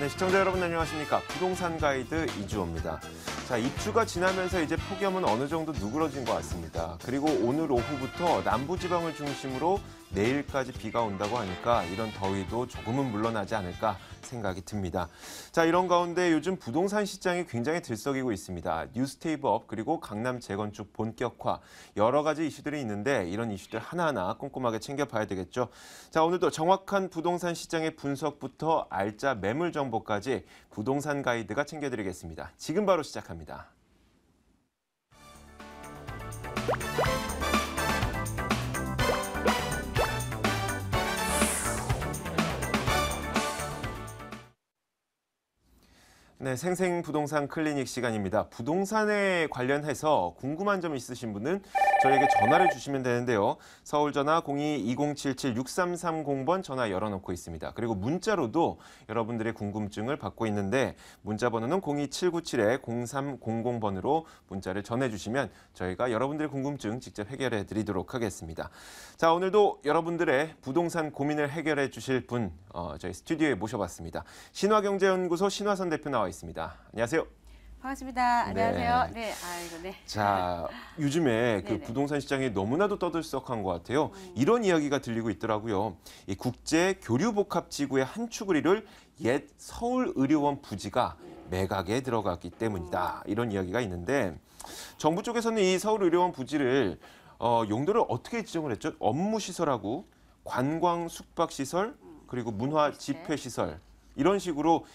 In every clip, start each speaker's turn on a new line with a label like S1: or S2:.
S1: 네, 시청자 여러분 안녕하십니까? 부동산 가이드 이주호입니다. 자, 입주가 지나면서 이제 폭염은 어느 정도 누그러진 것 같습니다. 그리고 오늘 오후부터 남부지방을 중심으로 내일까지 비가 온다고 하니까 이런 더위도 조금은 물러나지 않을까 생각이 듭니다. 자, 이런 가운데 요즘 부동산 시장이 굉장히 들썩이고 있습니다. 뉴스테이블업 그리고 강남 재건축 본격화 여러 가지 이슈들이 있는데 이런 이슈들 하나하나 꼼꼼하게 챙겨봐야 되겠죠. 자, 오늘도 정확한 부동산 시장의 분석부터 알짜 매물 정보까지 부동산 가이드가 챙겨드리겠습니다. 지금 바로 시작합니다. 네, 생생부동산 클리닉 시간입니다. 부동산에 관련해서 궁금한 점 있으신 분은 저희에게 전화를 주시면 되는데요. 서울 전화 02-2077-6330번 전화 열어놓고 있습니다. 그리고 문자로도 여러분들의 궁금증을 받고 있는데 문자 번호는 02797-0300번으로 문자를 전해주시면 저희가 여러분들의 궁금증 직접 해결해 드리도록 하겠습니다. 자, 오늘도 여러분들의 부동산 고민을 해결해 주실 분 저희 스튜디오에 모셔봤습니다. 신화경제연구소 신화선 대표 나와 있습니다. 안녕하세요.
S2: 반갑습니다. 안녕하세요. 네, 아이고, 네.
S1: 자, 요즘에 그
S2: 네네.
S1: 부동산 시장이 너무나도 떠들썩한 것 같아요. 이런 이야기가 들리고 있더라고요. 이 국제교류복합지구의 한 축을 이룰 옛 서울의료원 부지가 매각에 들어갔기 때문이다. 이런 이야기가 있는데 정부 쪽에서는 이 서울의료원 부지를 용도를 어떻게 지정을 했죠? 업무시설하고 관광 숙박시설 그리고 문화 집회시설 이런 식으로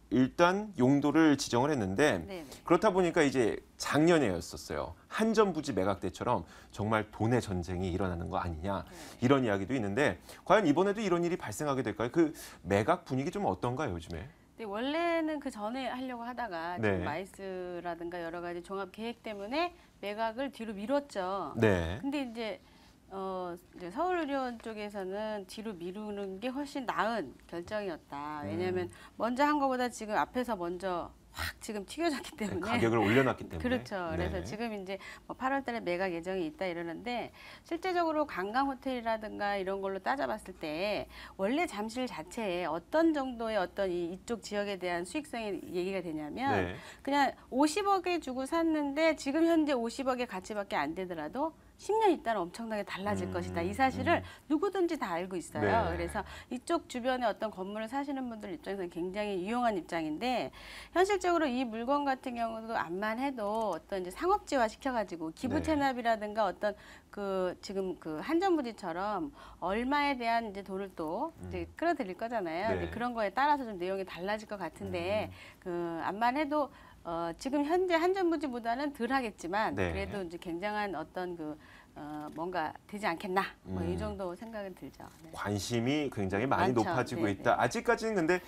S1: 일단 용도를 지정을 했는데
S2: 네네.
S1: 그렇다 보니까 이제 작년에였었어요. 한전부지 매각 때처럼 정말 돈의 전쟁이 일어나는 거 아니냐 이런 이야기도 있는데 과연 이번에도 이런 일이 발생하게 될까요? 그 매각 분위기 좀 어떤가요, 요즘에?
S2: 네, 원래는 그 전에 하려고 하다가
S1: 네.
S2: 지금 마이스라든가 여러 가지 종합 계획 때문에 매각을 뒤로 미뤘죠.
S1: 네.
S2: 근데 이제 이제 서울의료원 쪽에서는 뒤로 미루는 게 훨씬 나은 결정이었다. 왜냐하면 먼저 한 것보다 지금 앞에서 먼저 확 지금 튀겨졌기 때문에
S1: 가격을 올려놨기 때문에.
S2: 그렇죠. 그래서
S1: 네.
S2: 지금 이제 뭐 8월 달에 매각 예정이 있다 이러는데 실제적으로 관광 호텔이라든가 이런 걸로 따져봤을 때 원래 잠실 자체에 어떤 정도의 어떤 이쪽 지역에 대한 수익성이 얘기가 되냐면
S1: 네.
S2: 그냥 50억에 주고 샀는데 지금 현재 50억의 가치밖에 안 되더라도 10년 있다는 엄청나게 달라질 것이다. 이 사실을 누구든지 다 알고 있어요.
S1: 네.
S2: 그래서 이쪽 주변에 어떤 건물을 사시는 분들 입장에서는 굉장히 유용한 입장인데 현실적으로 이 물건 같은 경우도 암만 해도 어떤 이제 상업지화 시켜가지고 기부
S1: 네.
S2: 체납이라든가 어떤 그 지금 그 한전부지처럼 얼마에 대한 이제 돈을 또 이제 끌어들일 거잖아요.
S1: 네.
S2: 근데 그런 거에 따라서 좀 내용이 달라질 것 같은데 그 암만 해도 지금 현재 한전부지보다는 덜 하겠지만
S1: 네.
S2: 그래도 이제 굉장한 어떤 그 뭔가 되지 않겠나 뭐 이 정도 생각은 들죠. 네.
S1: 관심이 굉장히 많이
S2: 많죠.
S1: 높아지고
S2: 네,
S1: 있다.
S2: 네.
S1: 아직까지는 근데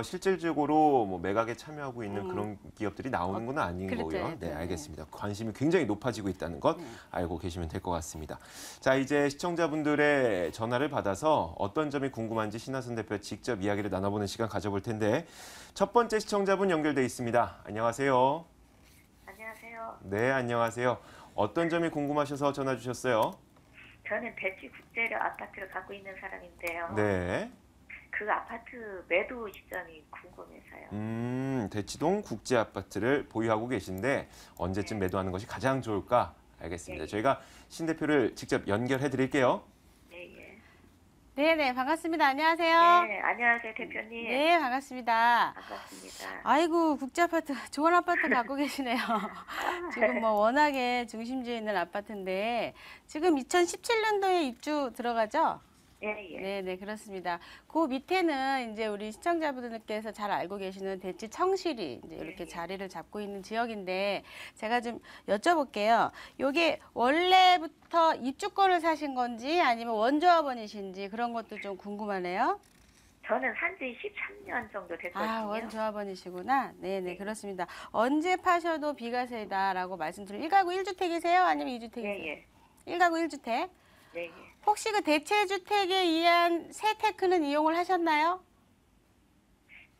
S1: 실질적으로 뭐 매각에 참여하고 있는 그런 기업들이 나오는 건 아닌
S2: 그렇죠.
S1: 거고요. 네,
S2: 네, 네.
S1: 알겠습니다. 관심이 굉장히 높아지고 있다는 것 알고 계시면 될 것 같습니다. 자, 이제 시청자분들의 전화를 받아서 어떤 점이 궁금한지 신화선 대표 직접 이야기를 나눠보는 시간 가져볼 텐데 첫 번째 시청자분 연결돼 있습니다. 안녕하세요.
S3: 안녕하세요.
S1: 네, 안녕하세요. 어떤 점이 궁금하셔서 전화 주셨어요?
S3: 저는 대치 국제로 아파트를 갖고 있는 사람인데요.
S1: 네.
S3: 그 아파트 매도 시점이 궁금해서요.
S1: 대치동 국제 아파트를 보유하고 계신데 언제쯤 매도하는 것이 가장 좋을까? 알겠습니다.
S3: 네.
S1: 저희가 신 대표를 직접 연결해 드릴게요.
S3: 네, 예.
S2: 네네 반갑습니다. 안녕하세요.
S3: 네, 안녕하세요, 대표님.
S2: 네 반갑습니다.
S3: 반갑습니다.
S2: 아이고 국제 아파트 좋은 아파트 갖고 계시네요. 지금 뭐 워낙에 중심지에 있는 아파트인데 지금 2017년도에 입주 들어가죠?
S3: 예, 예.
S2: 네네 그렇습니다. 그 밑에는 이제 우리 시청자분들께서 잘 알고 계시는 대치 청실이 이제 이렇게 자리를 잡고 있는 지역인데 제가 좀 여쭤볼게요. 요게 원래부터 입주권을 사신 건지 아니면 원조합원이신지 그런 것도 좀 궁금하네요.
S3: 저는 산지 13년 정도 됐거든요.
S2: 아, 원조합원이시구나. 네네,
S3: 네.
S2: 그렇습니다. 언제 파셔도 비과세다라고 말씀드리면 1가구 1주택이세요? 아니면 2주택이세요?
S3: 예, 예.
S2: 1가구 1주택.
S3: 네, 예.
S2: 혹시 그 대체주택에 의한 세테크는 이용을 하셨나요?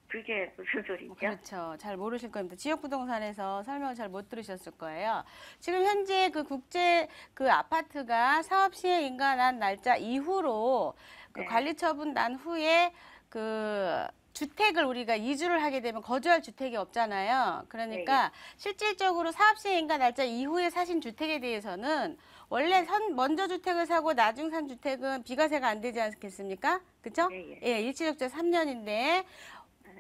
S3: 그게 무슨 소리죠?
S2: 그렇죠. 잘 모르실 겁니다. 지역부동산에서 설명을 잘 못 들으셨을 거예요. 지금 현재 그 국제 그 아파트가 사업시행 인가난 날짜 이후로 그
S3: 네.
S2: 관리처분 난 후에 그 주택을 우리가 이주를 하게 되면 거주할 주택이 없잖아요. 그러니까 실질적으로 사업 시행인가 날짜 이후에 사신 주택에 대해서는 원래 먼저 주택을 사고 나중 산 주택은 비과세가 안 되지 않겠습니까? 그렇죠? 예, 일치적자 3년인데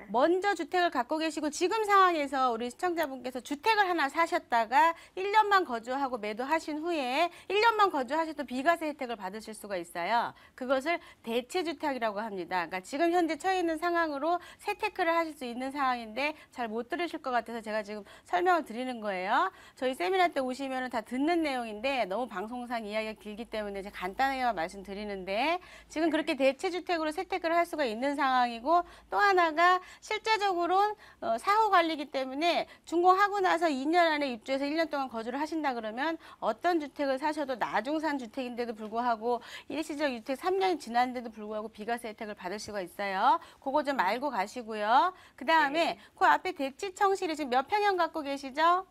S2: 먼저 주택을 갖고 계시고 지금 상황에서 우리 시청자분께서 주택을 하나 사셨다가 1년만 거주하고 매도하신 후에 1년만 거주하셔도 비과세 혜택을 받으실 수가 있어요. 그것을 대체주택이라고 합니다. 그러니까 지금 현재 처해 있는 상황으로 세테크를 하실 수 있는 상황인데 잘 못 들으실 것 같아서 제가 지금 설명을 드리는 거예요. 저희 세미나 때 오시면 다 듣는 내용인데 너무 방송상 이야기가 길기 때문에 제가 간단하게만 말씀드리는데 지금 그렇게 대체주택으로 세테크를 할 수가 있는 상황이고 또 하나가 실제적으로는 사후 관리이기 때문에 준공하고 나서 2년 안에 입주해서 1년 동안 거주를 하신다 그러면 어떤 주택을 사셔도 나중산 주택인데도 불구하고 일시적 유택 3년이 지났는데도 불구하고 비과세 혜택을 받을 수가 있어요. 그거 좀 알고 가시고요. 그다음에 그 앞에 대치청실이 지금 몇 평형 갖고 계시죠?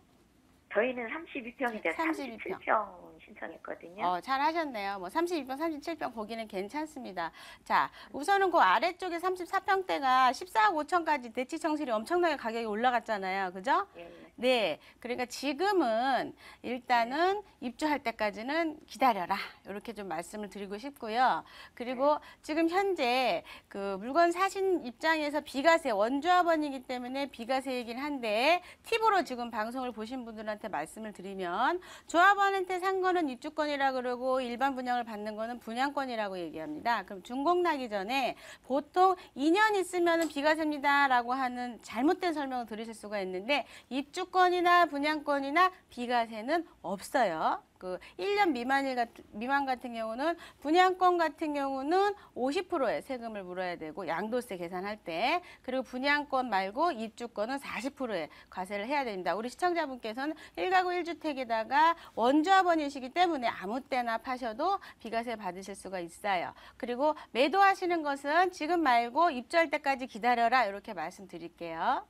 S3: 저희는 32평인데
S2: 32평.
S3: 37평 신청했거든요.
S2: 잘 하셨네요. 뭐 32평, 37평 거기는 괜찮습니다. 자, 우선은 그 아래쪽에 34평대가 14억 5천까지 대치청실이 엄청나게 가격이 올라갔잖아요. 그죠? 네. 그러니까 지금은 일단은 입주할 때까지는 기다려라. 이렇게 좀 말씀을 드리고 싶고요. 그리고 지금 현재 그 물건 사신 입장에서 비과세 원조합원이기 때문에 비과세이긴 한데 팁으로 지금 방송을 보신 분들한테 말씀을 드리면 조합원한테 산 거는 입주권이라 그러고 일반 분양을 받는 거는 분양권이라고 얘기합니다. 그럼 준공 나기 전에 보통 2년 있으면 비과세입니다라고 하는 잘못된 설명을 들으실 수가 있는데 입주권이나 분양권이나 비과세는 없어요. 그 1년 미만 같은 경우는 분양권 같은 경우는 50%의 세금을 물어야 되고 양도세 계산할 때 그리고 분양권 말고 입주권은 40%의 과세를 해야 됩니다. 우리 시청자분께서는 1가구 1주택에다가 원조합원이시기 때문에 아무 때나 파셔도 비과세 받으실 수가 있어요. 그리고 매도하시는 것은 지금 말고 입주할 때까지 기다려라 이렇게 말씀드릴게요.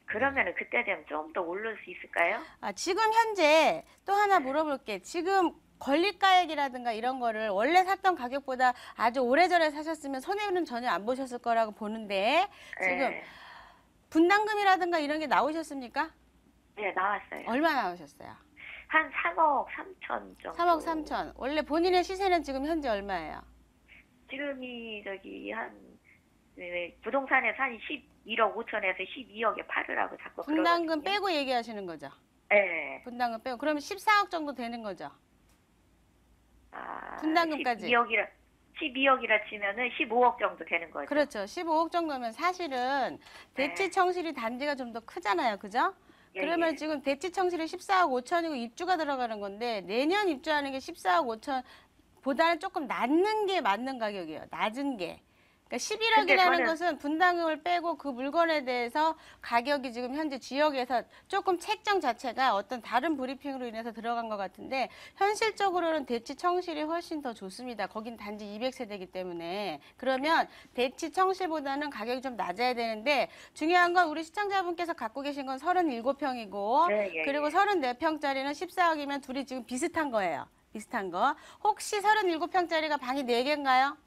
S3: 그러면 그때 되면 좀 더 오를 수 있을까요?
S2: 지금 현재 또 하나 물어볼게. 지금 권리가액이라든가 이런 거를 원래 샀던 가격보다 아주 오래전에 사셨으면 손해는 전혀 안 보셨을 거라고 보는데 지금 분담금이라든가 이런 게 나오셨습니까?
S3: 네, 나왔어요.
S2: 얼마 나오셨어요?
S3: 한 3억 3천 정도.
S2: 3억 3천. 원래 본인의 시세는 지금 현재 얼마예요?
S3: 지금이 부동산에서 한 11억 5천에서 12억에 팔으라고 자꾸
S2: 분담금
S3: 그러거든요.
S2: 빼고 얘기하시는 거죠?
S3: 네.
S2: 분담금 빼고. 그러면 14억 정도 되는 거죠?
S3: 아,
S2: 분담금까지.
S3: 12억이라 치면은 15억 정도 되는 거죠.
S2: 그렇죠. 15억 정도면 사실은 대치청실이 단지가 좀 더 크잖아요. 그죠? 그러면 지금 대치청실이 14억 5천이고 입주가 들어가는 건데 내년 입주하는 게 14억 5천 보다는 조금 낮는 게 맞는 가격이에요. 낮은 게. 그러니까 11억이라는 것은 분담금을 빼고 그 물건에 대해서 가격이 지금 현재 지역에서 조금 책정 자체가 어떤 다른 브리핑으로 인해서 들어간 것 같은데 현실적으로는 대치청실이 훨씬 더 좋습니다. 거긴 단지 200세대이기 때문에. 그러면 대치청실보다는 가격이 좀 낮아야 되는데 중요한 건 우리 시청자분께서 갖고 계신 건 37평이고 그리고 34평짜리는 14억이면 둘이 지금 비슷한 거예요. 비슷한 거. 혹시 37평짜리가 방이 4개인가요?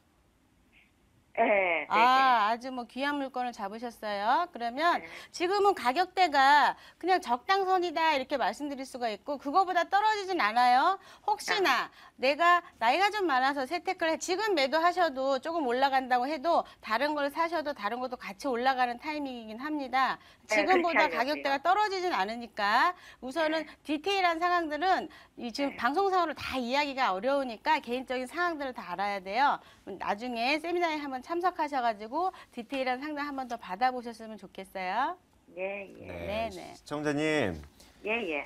S3: 네.
S2: 아주 뭐 귀한 물건을 잡으셨어요. 그러면 지금은 가격대가 그냥 적당선이다 이렇게 말씀드릴 수가 있고 그거보다 떨어지진 않아요. 혹시나 내가 나이가 좀 많아서 세테크를 지금 매도하셔도 조금 올라간다고 해도 다른 걸 사셔도 다른 것도 같이 올라가는 타이밍이긴 합니다. 지금보다 가격대가 떨어지진 않으니까 우선은 디테일한 상황들은 지금 방송상으로 다 이야기가 어려우니까 개인적인 상황들을 다 알아야 돼요. 나중에 세미나에 한번 참석하셔가지고 디테일한 상담 한 번 더 받아보셨으면 좋겠어요.
S3: 네.
S1: 시청자님,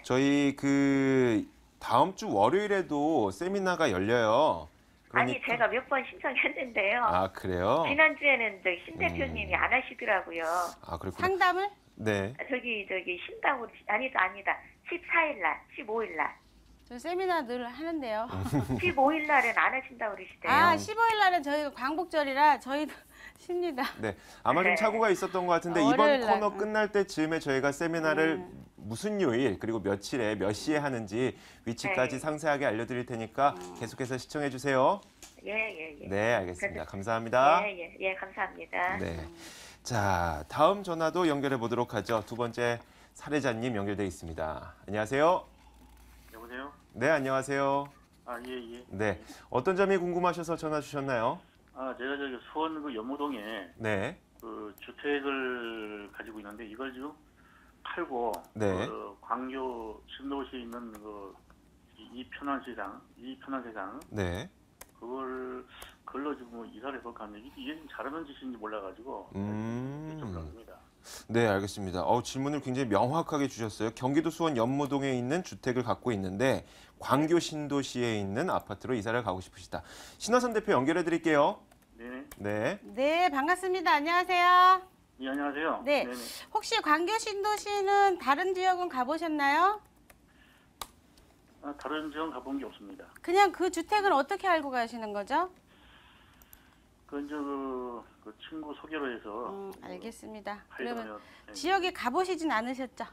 S3: 저희
S1: 다음 주 월요일에도 세미나가 열려요.
S3: 아니 제가 몇 번 신청했는데요.
S1: 아, 그래요?
S3: 지난주에는 신 대표님이 안 하시더라고요.
S1: 아, 그렇구나.
S2: 상담을?
S1: 네.
S3: 신다고 아니다. 14일 날, 15일 날.
S2: 저 세미나 늘 하는데요.
S3: 15일 날은 안 하신다고 그러시대요.
S2: 15일 날은 저희가 광복절이라 저희도 쉽니다.
S1: 네. 아마 좀 착오가 있었던 것 같은데 이번 코너 끝날 때쯤에 저희가 세미나를 무슨 요일 그리고 며칠에 몇 시에 하는지 위치까지 상세하게 알려드릴 테니까 계속해서 시청해 주세요.
S3: 예.
S1: 네, 알겠습니다. 감사합니다.
S3: 예, 감사합니다.
S1: 네. 자, 다음 전화도 연결해 보도록 하죠. 두 번째 사례자님 연결돼 있습니다. 안녕하세요.
S4: 여보세요?
S1: 네, 안녕하세요.
S4: 아, 예, 예.
S1: 네, 어떤 점이 궁금하셔서 전화 주셨나요?
S4: 아, 제가 저기 수원 그 연무동에
S1: 네,
S4: 그 주택을 가지고 있는데 이걸 지금 팔고
S1: 네.
S4: 그 광교 신도시에 있는 그 이편한 세상
S1: 네.
S4: 그걸 걸로 지금 이사를 해볼까 하는데 이게 좀 잘하는 짓인지 몰라가지고 여쭤보려합니다.
S1: 네, 알겠습니다. 질문을 굉장히 명확하게 주셨어요. 경기도 수원 연무동에 있는 주택을 갖고 있는데 광교 신도시에 있는 아파트로 이사를 가고 싶으시다. 신화선 대표 연결해 드릴게요.
S4: 네.
S1: 네.
S2: 네, 반갑습니다. 안녕하세요.
S4: 예, 안녕하세요.
S2: 네.
S4: 네네.
S2: 혹시 광교 신도시는 다른 지역은 가보셨나요?
S4: 아, 다른 지역 가본 게 없습니다.
S2: 그냥 그 주택을 어떻게 알고 가시는 거죠?
S4: 그 이제 그 친구 소개로 해서
S2: 알겠습니다. 그러면
S4: 하려면
S2: 지역에 가보시진 않으셨죠?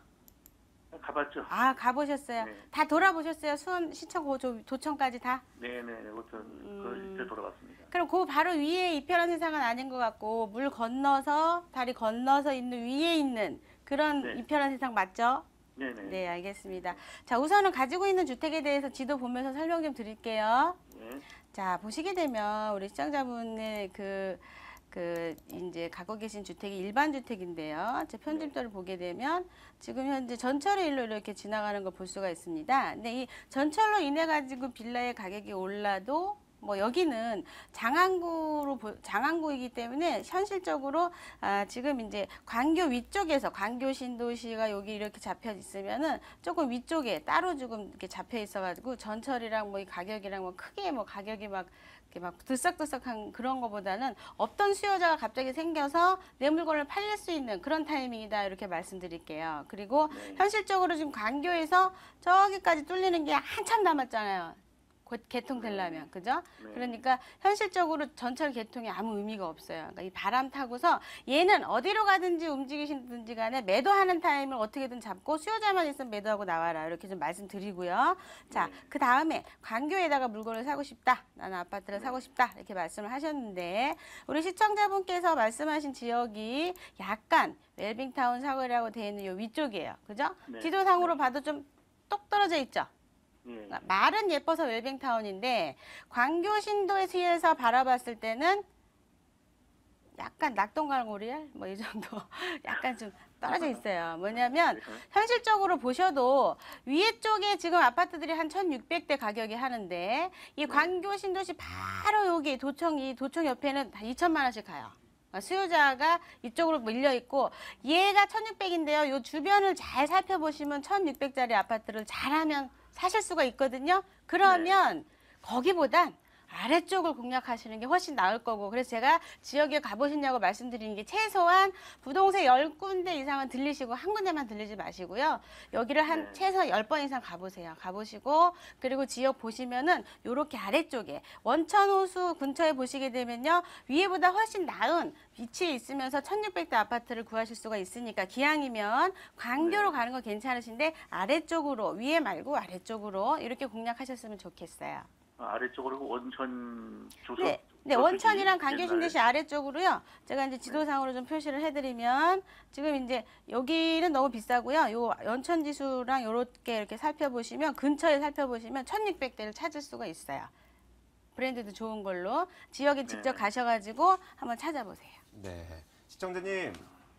S4: 가봤죠.
S2: 아, 가보셨어요.
S4: 네.
S2: 다 돌아보셨어요? 수원 시청 도청까지 다?
S4: 네네, 그것도 그때 돌아갔습니다.
S2: 그럼 그 바로 위에 이편한 세상은 아닌 것 같고 물 건너서 다리 건너서 있는 위에 있는 그런
S4: 네.
S2: 이편한 세상 맞죠?
S4: 네네.
S2: 네, 알겠습니다. 자, 우선은 가지고 있는 주택에 대해서 지도 보면서 설명 좀 드릴게요.
S4: 네.
S2: 자, 보시게 되면 우리 시청자분의 이제 갖고 계신 주택이 일반 주택인데요. 제 편집도를 보게 되면 지금 현재 전철의 일로 이렇게 지나가는 걸 볼 수가 있습니다. 근데 이 전철로 인해 가지고 빌라의 가격이 올라도 뭐 여기는 장안구이기 때문에 현실적으로 지금 이제 광교 위쪽에서 광교 신도시가 여기 이렇게 잡혀 있으면은 조금 위쪽에 따로 조금 이렇게 잡혀 있어가지고 전철이랑 뭐 이 가격이랑 뭐 크게 뭐 가격이 막 이렇게 막 들썩들썩한 그런 거보다는 없던 수요자가 갑자기 생겨서 내 물건을 팔릴 수 있는 그런 타이밍이다 이렇게 말씀드릴게요. 그리고
S4: 네.
S2: 현실적으로 지금 광교에서 저기까지 뚫리는 게 한참 남았잖아요. 곧 개통되려면, 그죠?
S4: 네.
S2: 그러니까 현실적으로 전철 개통이 아무 의미가 없어요. 그러니까 이 바람 타고서 얘는 어디로 가든지 움직이시든지 간에 매도하는 타임을 어떻게든 잡고 수요자만 있으면 매도하고 나와라. 이렇게 좀 말씀드리고요. 자,
S4: 네.
S2: 그 다음에 광교에다가 물건을 사고 싶다. 나는 아파트를 사고 싶다. 이렇게 말씀을 하셨는데 우리 시청자분께서 말씀하신 지역이 약간 웰빙타운 사거리라고 되어 있는 요 위쪽이에요. 그죠?
S4: 네.
S2: 지도상으로 봐도 좀 똑 떨어져 있죠?
S4: 예.
S2: 말은 예뻐서 웰빙타운인데 광교 신도시에서 바라봤을 때는 약간 낙동강오리알 뭐 이 정도 약간 좀 떨어져 있어요. 뭐냐면 현실적으로 보셔도 위에 쪽에 지금 아파트들이 한 1,600대 가격이 하는데 이 광교 신도시 바로 여기 도청 옆에는 다 2천만 원씩 가요. 수요자가 이쪽으로 밀려 있고 얘가 1,600인데요. 요 주변을 잘 살펴보시면 1,600짜리 아파트를 잘하면 사실 수가 있거든요. 그러면 거기보단 아래쪽을 공략하시는 게 훨씬 나을 거고 그래서 제가 지역에 가보셨냐고 말씀드리는 게 최소한 부동산 10군데 이상은 들리시고 한 군데만 들리지 마시고요. 여기를 한
S4: 네.
S2: 최소 10번 이상 가보세요. 가보시고 그리고 지역 보시면은 요렇게 아래쪽에 원천호수 근처에 보시게 되면요. 위에보다 훨씬 나은 위치에 있으면서 1,600대 아파트를 구하실 수가 있으니까 기왕이면 광교로
S4: 네.
S2: 가는 거 괜찮으신데 아래쪽으로 위에 말고 아래쪽으로 이렇게 공략하셨으면 좋겠어요.
S4: 아래쪽으로 원천 주소.
S2: 네, 네 원천이랑 광교신도시 아래쪽으로요. 제가 이제 지도상으로 좀 표시를 해드리면 지금 이제 여기는 너무 비싸고요. 요 연천지수랑 요렇게 이렇게 살펴보시면 근처에 살펴보시면 1,600대를 찾을 수가 있어요. 브랜드도 좋은 걸로 지역에 직접
S4: 네.
S2: 가셔가지고 한번 찾아보세요.
S1: 네. 시청자님.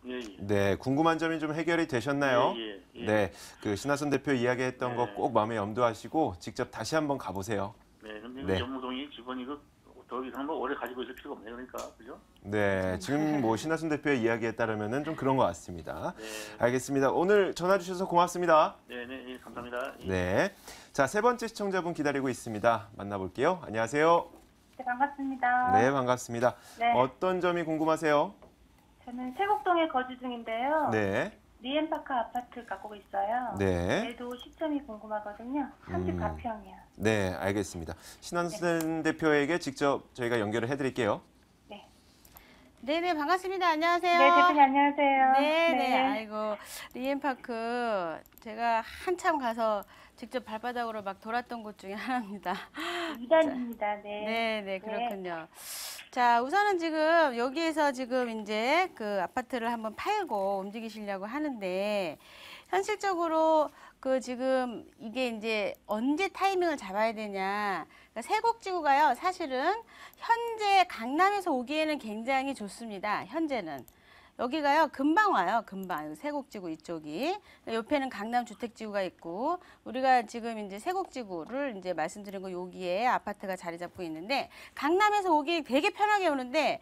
S4: 예, 예.
S1: 네, 궁금한 점이 좀 해결이 되셨나요?
S4: 예, 예, 예.
S1: 네, 그 신하선 대표 이야기했던
S4: 네.
S1: 거 꼭 마음에 염두하시고 직접 다시 한번 가보세요.
S4: 네, 근데
S1: 네.
S4: 연무동이 직원이 더 이상 뭐 오래 가지고 있을 필요가 없네요, 그러니까 그죠?
S1: 네, 지금 뭐 신하선 대표의 이야기에 따르면은 좀 그런 것 같습니다.
S4: 네,
S1: 알겠습니다. 오늘 전화 주셔서 고맙습니다.
S4: 네, 네, 예, 감사합니다. 예.
S1: 네, 자, 세 번째 시청자분 기다리고 있습니다. 만나볼게요. 안녕하세요.
S5: 네, 반갑습니다.
S1: 네, 반갑습니다.
S5: 네.
S1: 어떤 점이 궁금하세요?
S5: 저는 세곡동에 거주 중인데요.
S1: 네,
S5: 리엠파크 아파트 갖고 있어요.
S1: 네,
S5: 매도 시점이 궁금하거든요. 34평이요.
S1: 네, 알겠습니다. 신하선 대표에게 직접 저희가 연결을 해드릴게요.
S5: 네.
S2: 네네, 반갑습니다. 안녕하세요.
S5: 네, 대표님 안녕하세요.
S2: 네네, 아이고, 리엠파크 제가 한참 가서 직접 발바닥으로 막 돌았던 곳 중에 하나입니다.
S5: 2단입니다. 네.
S2: 네네, 그렇군요. 자, 우선은 지금 여기에서 지금 이제 그 아파트를 한번 팔고 움직이시려고 하는데, 현실적으로 그 지금 이게 이제 언제 타이밍을 잡아야 되냐. 그러니까 세곡지구가요, 사실은 현재 강남에서 오기에는 굉장히 좋습니다. 현재는. 여기가요, 금방 와요, 금방. 세곡지구 이쪽이. 옆에는 강남 주택지구가 있고, 우리가 지금 이제 세곡지구를 이제 말씀드린 거 여기에 아파트가 자리 잡고 있는데, 강남에서 오기 되게 편하게 오는데,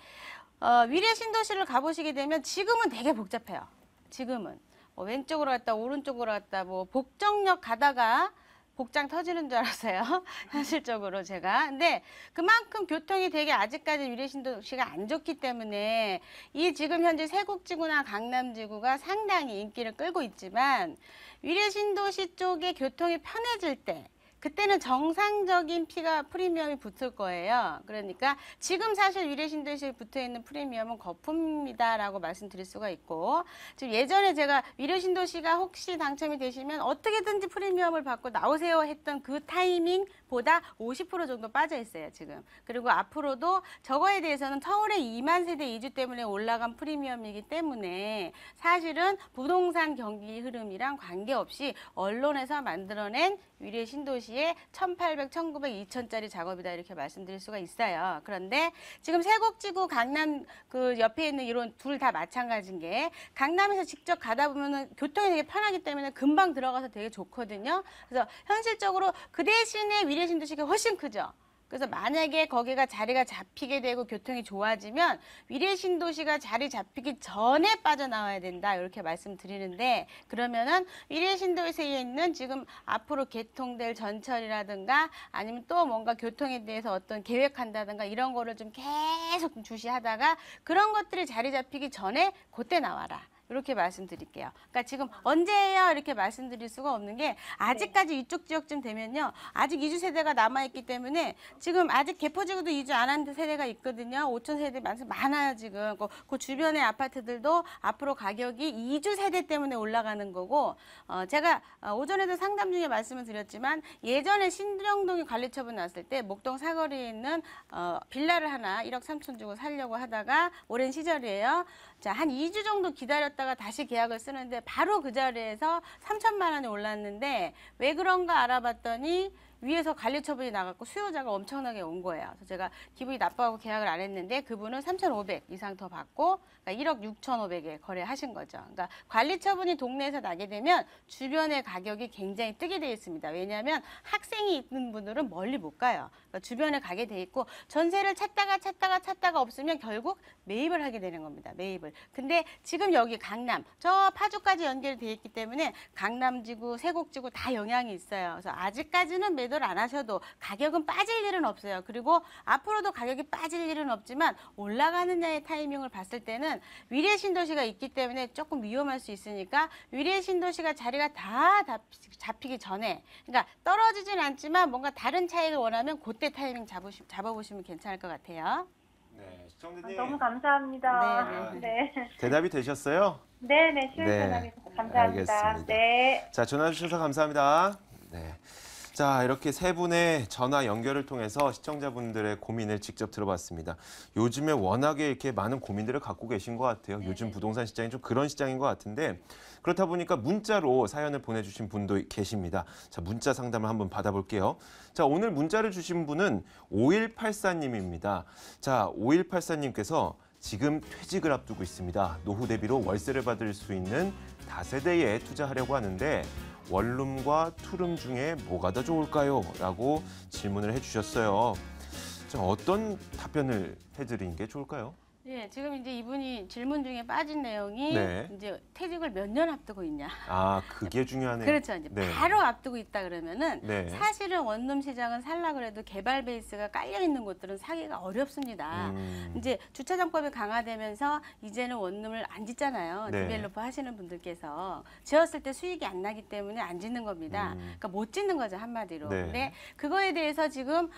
S2: 위례 신도시를 가보시게 되면 지금은 되게 복잡해요. 지금은. 뭐 왼쪽으로 갔다 오른쪽으로 갔다 뭐 복정역 가다가 복장 터지는 줄 알았어요. 현실적으로 제가. 근데 그만큼 교통이 되게 아직까지 위례신도시가 안 좋기 때문에 이 지금 현재 세곡지구나 강남지구가 상당히 인기를 끌고 있지만 위례신도시 쪽에 교통이 편해질 때 그때는 정상적인 프리미엄이 붙을 거예요. 그러니까 지금 사실 위례신도시에 붙어있는 프리미엄은 거품이다라고 말씀드릴 수가 있고, 지금 예전에 제가 위례신도시가 혹시 당첨이 되시면 어떻게든지 프리미엄을 받고 나오세요 했던 그 타이밍보다 50% 정도 빠져 있어요, 지금. 그리고 앞으로도 저거에 대해서는 서울의 2만 세대 이주 때문에 올라간 프리미엄이기 때문에 사실은 부동산 경기 흐름이랑 관계없이 언론에서 만들어낸 위례 신도시의 1,800, 1,900, 2,000짜리 작업이다 이렇게 말씀드릴 수가 있어요. 그런데 지금 세곡지구 강남 그 옆에 있는 이런 둘 다 마찬가지인 게 강남에서 직접 가다 보면은 교통이 되게 편하기 때문에 금방 들어가서 되게 좋거든요. 그래서 현실적으로 그 대신에 위례 신도시가 훨씬 크죠. 그래서 만약에 거기가 자리가 잡히게 되고 교통이 좋아지면 위례 신도시가 자리 잡히기 전에 빠져나와야 된다 이렇게 말씀드리는데, 그러면은 위례 신도시에 있는 지금 앞으로 개통될 전철이라든가 아니면 또 뭔가 교통에 대해서 어떤 계획한다든가 이런 거를 좀 계속 주시하다가 그런 것들이 자리 잡히기 전에 그때 나와라. 이렇게 말씀드릴게요. 그러니까 지금 언제예요? 이렇게 말씀드릴 수가 없는 게 아직까지 이쪽 지역쯤 되면요. 아직 이주 세대가 남아있기 때문에 지금 아직 개포지구도 이주 안 한 세대가 있거든요. 5천 세대 많아요, 지금. 그 주변의 아파트들도 앞으로 가격이 이주 세대 때문에 올라가는 거고, 제가 오전에도 상담 중에 말씀을 드렸지만 예전에 신정동이 관리처분 났을 때 목동 사거리에 있는 빌라를 하나 1억 3천 주고 살려고 하다가 오랜 시절이에요. 자, 한 2주 정도 기다렸다가 다시 계약을 쓰는데 바로 그 자리에서 3천만 원이 올랐는데 왜 그런가 알아봤더니 위에서 관리처분이 나갔고 수요자가 엄청나게 온 거예요. 그래서 제가 기분이 나빠하고 계약을 안 했는데 그분은 3,500 이상 더 받고 그러니까 1억 6,500에 거래하신 거죠. 그러니까 관리처분이 동네에서 나게 되면 주변의 가격이 굉장히 뜨게 돼 있습니다. 왜냐하면 학생이 있는 분들은 멀리 못 가요. 그러니까 주변에 가게 돼 있고 전세를 찾다가 없으면 결국 매입을 하게 되는 겁니다. 매입을. 근데 지금 여기 강남, 저 파주까지 연결돼 있기 때문에 강남지구, 세곡지구 다 영향이 있어요. 그래서 아직까지는 매도를 안 하셔도 가격은 빠질 일은 없어요. 그리고 앞으로도 가격이 빠질 일은 없지만 올라가느냐의 타이밍을 봤을 때는 위례 신도시가 있기 때문에 조금 위험할 수 있으니까 위례 신도시가 자리가 다 잡히기 전에, 그러니까 떨어지진 않지만 뭔가 다른 차익을 원하면 그때 타이밍 잡아보시면 괜찮을 것 같아요.
S1: 네, 시청자님.
S5: 너무 감사합니다.
S2: 네.
S1: 대답이 되셨어요?
S5: 네네, 시간
S1: 네,
S5: 전화주셔서 감사합니다.
S1: 알겠습니다.
S5: 네.
S1: 자, 전화 주셔서 감사합니다. 네. 자, 이렇게 세 분의 전화 연결을 통해서 시청자분들의 고민을 직접 들어봤습니다. 요즘에 워낙에 이렇게 많은 고민들을 갖고 계신 것 같아요. 요즘 부동산 시장이 좀 그런 시장인 것 같은데, 그렇다 보니까 문자로 사연을 보내주신 분도 계십니다. 자, 문자 상담을 한번 받아볼게요. 자, 오늘 문자를 주신 분은 5184님입니다. 자, 5184님께서 지금 퇴직을 앞두고 있습니다. 노후 대비로 월세를 받을 수 있는 다세대에 투자하려고 하는데 원룸과 투룸 중에 뭐가 더 좋을까요? 라고 질문을 해주셨어요. 자, 어떤 답변을 해드리는 게 좋을까요?
S2: 네, 지금 이제 이분이 질문 중에 빠진 내용이
S1: 네.
S2: 이제 퇴직을 몇 년 앞두고 있냐.
S1: 아, 그게 중요하네요.
S2: 그렇죠. 이제
S1: 네.
S2: 바로 앞두고 있다 그러면은
S1: 네.
S2: 사실은 원룸 시장은 살라 그래도 개발 베이스가 깔려 있는 곳들은 사기가 어렵습니다. 이제 주차장법이 강화되면서 이제는 원룸을 안 짓잖아요.
S1: 네.
S2: 디벨로퍼 하시는 분들께서 지었을 때 수익이 안 나기 때문에 안 짓는 겁니다. 그러니까 못 짓는 거죠, 한마디로.
S1: 네.
S2: 근데 그거에 대해서 지금